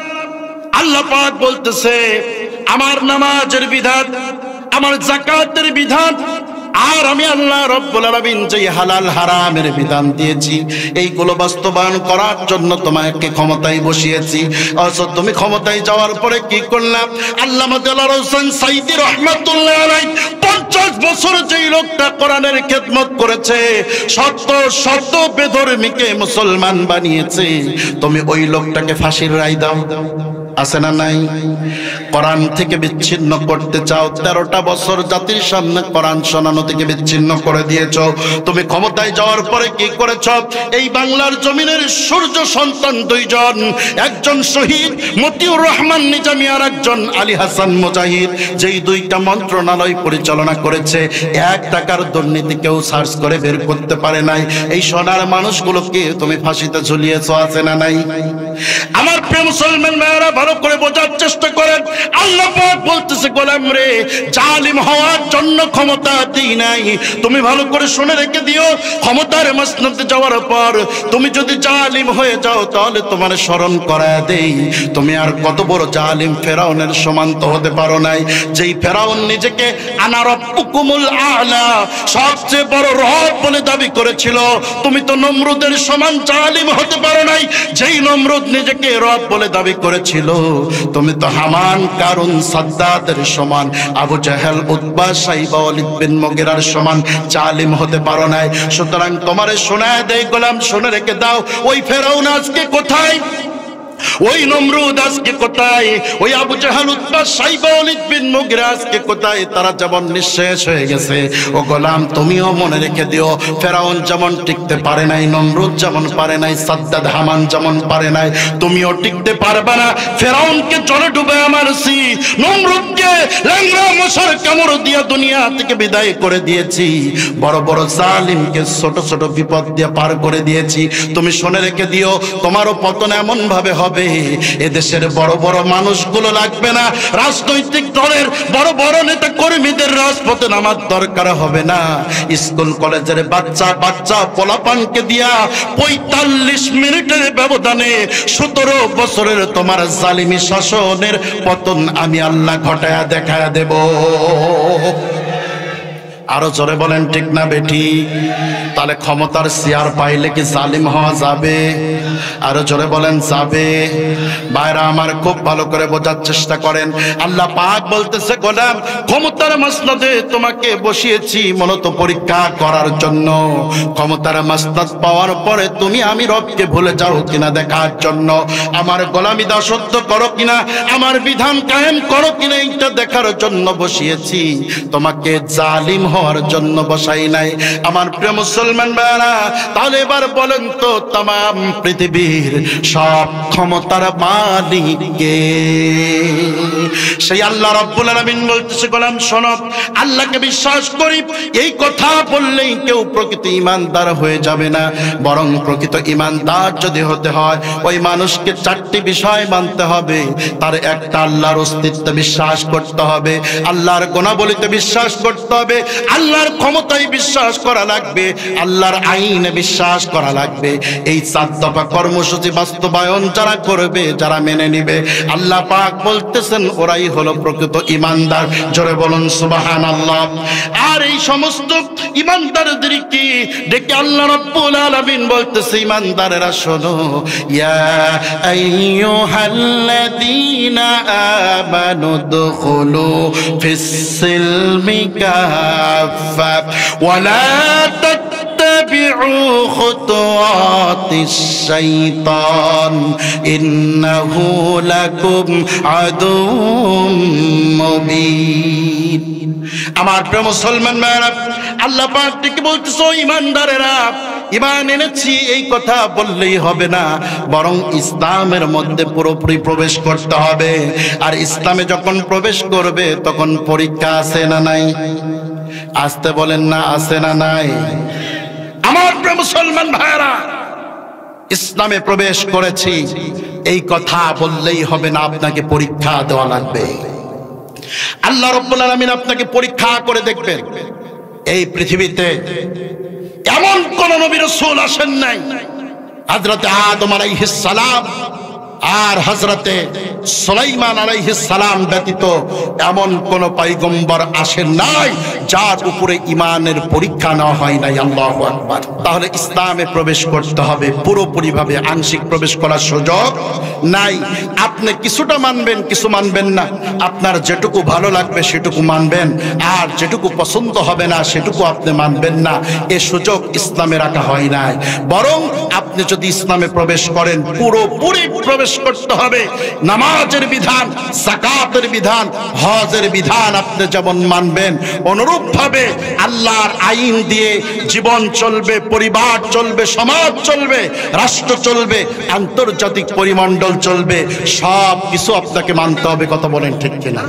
আল্লাহ পাক বলতেছে, আমার নামাজের বিধান, আমার যাকাতের বিধান, আর আমি আল্লাহ রাব্বুল আলামিন যে হালাল হারামের বিধান দিয়েছি, এইগুলো বাস্তবায়ন করার জন্য তোমাকে ক্ষমতায় বসিয়েছি। অথচ তুমি ক্ষমতায় যাওয়ার পরে কি করলাম? আল্লামা দেলোয়ার হোসেন সাঈদী রাহমাতুল্লাহ আলাইহি 50 বছর যেই লোকটা কোরআনের খেদমত করেছে, শত বেধর্মীকে মুসলমান বানিয়েছে, তুমি ওই লোকটাকে ফাঁসির রায় দাও। আছে না নাই? কোরআন থেকে বিচ্ছিন্ন করতে চাও, 13টা বছর জাতির সামনে কোরআন শোনানো থেকে বিচ্ছিন্ন করে দিয়েছ। তুমি ক্ষমতায় যাওয়ার পরে কি করেছ? এই বাংলার জমিনের সূর্য সন্তান 2 জন, একজন শহীদ মতিউর রহমান নিজামী আর একজন আলী হাসান মুজাহিদ, যেই 2টা মন্ত্রণালয় পরিচালনা করেছে, 1 টাকার দুর্নীতি কেউ সার্চ করে বের করতে পারে নাই। এই সোনার মানুষগুলোকে তুমি ফাঁসিতে ঝুলিয়েছ। আছে না নাই? আমার প্রিয় মুসলমান ভাইরা, ভালো করে বোঝার চেষ্টা করেন। আল্লাহ পাক বলতেছে, গোলাম রে, জালিম হওয়ার জন্য ক্ষমতা দিই নাই। তুমি ভালো করে শুনে রেখে দিও, ক্ষমতার মাসনদে যাওয়ার পর তুমি যদি জালিম হয়ে যাও, তাহলে তোমার স্মরণ করায় দেই, তুমি আর কত বড় জালিম ফেরাউনের সমান তো হতে পারো নাই। যেই ফেরাউন নিজেকে আনা রাব্বুকুমুল আ'লা, সবচেয়ে বড় রব বলে দাবি করেছিল, তুমি তো নমরুদের সমান জালিম হতে পারো নাই। যেই নমরুদ নিজেকে রব বলে দাবি করেছিল, তুমি তো হামান, কারুন, সাদ্দাতের সমান, আবু জাহেল, উতবা, সাইবা, ওয়ালিদ বিন মুগিরার সমান জালিম হতে পারো নাই। সুতরাং তোমারে শোনায় দেই, গোলাম শুনে রেখে দাও, ওই ফেরাউন আজকে কোথায়? ওই নমরুদ আজকে কোথায়? ওই আবু জাহাল, উতবা, সাইবা, ওয়ালিদ বিন মুগিরা আজকে কোথায়? তারা যেমন নিঃশেষ হয়ে গেছে। ও গোলাম, তুমিও মনে রেখে দিও, ফেরাউন যেমন টিকতে পারে নাই, নমরুদ যেমন পারে নাই, সাদ্দাদ, হামান যেমন পারে নাই, তুমিও টিকতে পারবে না। ফেরাউনকে জলে ডুবে মারছি, নমরুদকে ল্যাংড়া মশার কামড় দিয়া দুনিয়া থেকে বিদায় করে দিয়েছি, বড় বড় জালিমকে ছোট ছোট বিপদ দিয়ে পার করে দিয়েছি। তুমি শুনে রেখে দিও, তোমারও পতন এমন ভাবে হবে, এদেশের বড় বড় মানুষগুলো লাগবে না, রাজনৈতিক দলের বড় বড় নেতা কর্মীদের রাজপথে নামার দরকার হবে না। স্কুল কলেজের বাচ্চা বাচ্চা পোলাপানকে দিয়া 45 মিনিটের ব্যবধানে 17 বছরের তোমার জালিমি শাসনের পতন আমি আল্লাহ ঘটায়া দেখায়া দেব। আরো জোরে বলেন ঠিক না বেঠি? তাহলে ক্ষমতার চেয়ার পাইলে কি জালিম হওয়া যাবে? আরো জোরে বলেন যাবে? ভাইরা আমার, খুব ভালো করে বোঝার চেষ্টা করেন। আল্লাহ পাক বলতেছে, গোলাম, ক্ষমতার মাসনদে তোমাকে বসিয়েছি মূলত পরীক্ষা করার জন্য। ক্ষমতার মাসনদ পাওয়ার পরে তুমি আমি রবকে ভুলে যাও কিনা দেখার জন্য, আমার গোলামি দাসত্ব করো কিনা, আমার বিধান কায়েম করো কিনা, এইটা দেখার জন্য বসিয়েছি, তোমাকে জালিম হওয়ার জন্য বসাই নাই। আমার প্রিয় মুসলমান ভাইরা, তাহলে এবার বলেন তো, तमाम পৃথিবীর সব ক্ষমতার মালিক কে? সেই আল্লাহ রাব্বুল আলামিন বলতেছে, গোলাম শোনো, আল্লাহকে বিশ্বাস করি, এই কথা বললেই কেউ প্রকৃত ঈমানদার হয়ে যাবে না। বরং প্রকৃত ঈমানদার যদি হতে হয়, ওই মানুষকে 4টি বিষয় মানতে হবে। তার একটা, আল্লাহর অস্তিত্বে বিশ্বাস করতে হবে, আল্লাহর গুণাবলীতে বিশ্বাস করতে হবে, আল্লাহর ক্ষমতায় বিশ্বাস করা লাগবে, আল্লাহর আইনে বিশ্বাস করা লাগবে। এই 4 দফা কর্মসূচি বাস্তবায়ন যারা করবে, যারা মেনে নিবে, আল্লাহ পাক বলতেছেন ওরাই হলো প্রকৃত ঈমানদার। জোরে বলুন সুবহানাল্লাহ। আর এই সমস্ত ঈমানদারদেরকে ডেকে আল্লাহ রাব্বুল আলামিন বলতেছে, ঈমানদারেরা শোনো, ইয়া আইয়ুহাল্লাযীনা আমানু দুখুলু ফিস-সিলমি কাফা ওয়া লা তাত্তাবিউ খুতুওয়াতিশ শাইতান ইন্নাহু লাকুম আদুউম মুবিন। আমার প্রিয় মুসলমান ভাইরা, আল্লাহ পাক ডেকে বলতেছে, ঈমানদারেরা, ঈমান এনেছি এই কথা বললেই হবে না, বরং ইসলামের মধ্যে পুরোপুরি প্রবেশ করতে হবে। আর ইসলামে যখন প্রবেশ করবে তখন পরীক্ষা আছে না নাই? আসতে বলেন না, আছে না নাই? আমার প্রিয় মুসলমান ভাইরা, ইসলামে প্রবেশ করেছি এই কথা বললেই হবে না, আপনাকে পরীক্ষা দেওয়া লাগবে। আল্লাহ রাব্বুল আলামিন আপনাকে পরীক্ষা করে দেখবেন। এই পৃথিবীতে এমন কোন নবী রাসূল আসেন নাই, হযরত আদম আলাইহিস সালাম আর হযরতে সুলাইমান আলাইহিস সালাম ব্যতীত এমন কোন পয়গম্বর আসেন নাই যার উপরে ঈমানের পরীক্ষা নেওয়া হয় নাই। আল্লাহু আকবার। তাহলে ইসলামে প্রবেশ করতে হবে পুরোপুরি ভাবে, আংশিক প্রবেশ করার সুযোগ নাই। আপনি কিছুটা মানবেন, কিছু মানবেন না, আপনার যেটুকু ভালো লাগবে সেটুকু মানবেন, আর যেটুকু পছন্দ হবে না সেটুকু আপনি মানবেন না, এ সুযোগ ইসলামে রাখা হয় নাই। বরং আপনি যদি ইসলামে প্রবেশ করেন, পুরোপুরি প্রবেশ করতে হবে। নামাজের বিধান, যাকাতের বিধান, হজের বিধান আপনি যেমন মানবেন, অনুরূপ ভাবে আল্লাহর আইন দিয়ে জীবন চলবে, পরিবার চলবে, সমাজ চলবে, রাষ্ট্র চলবে, আন্তর্জাতিক পরিমণ্ডল চলবে, সব কিছু আপনাকে মানতে হবে। কথা বলেন ঠিক কিনা?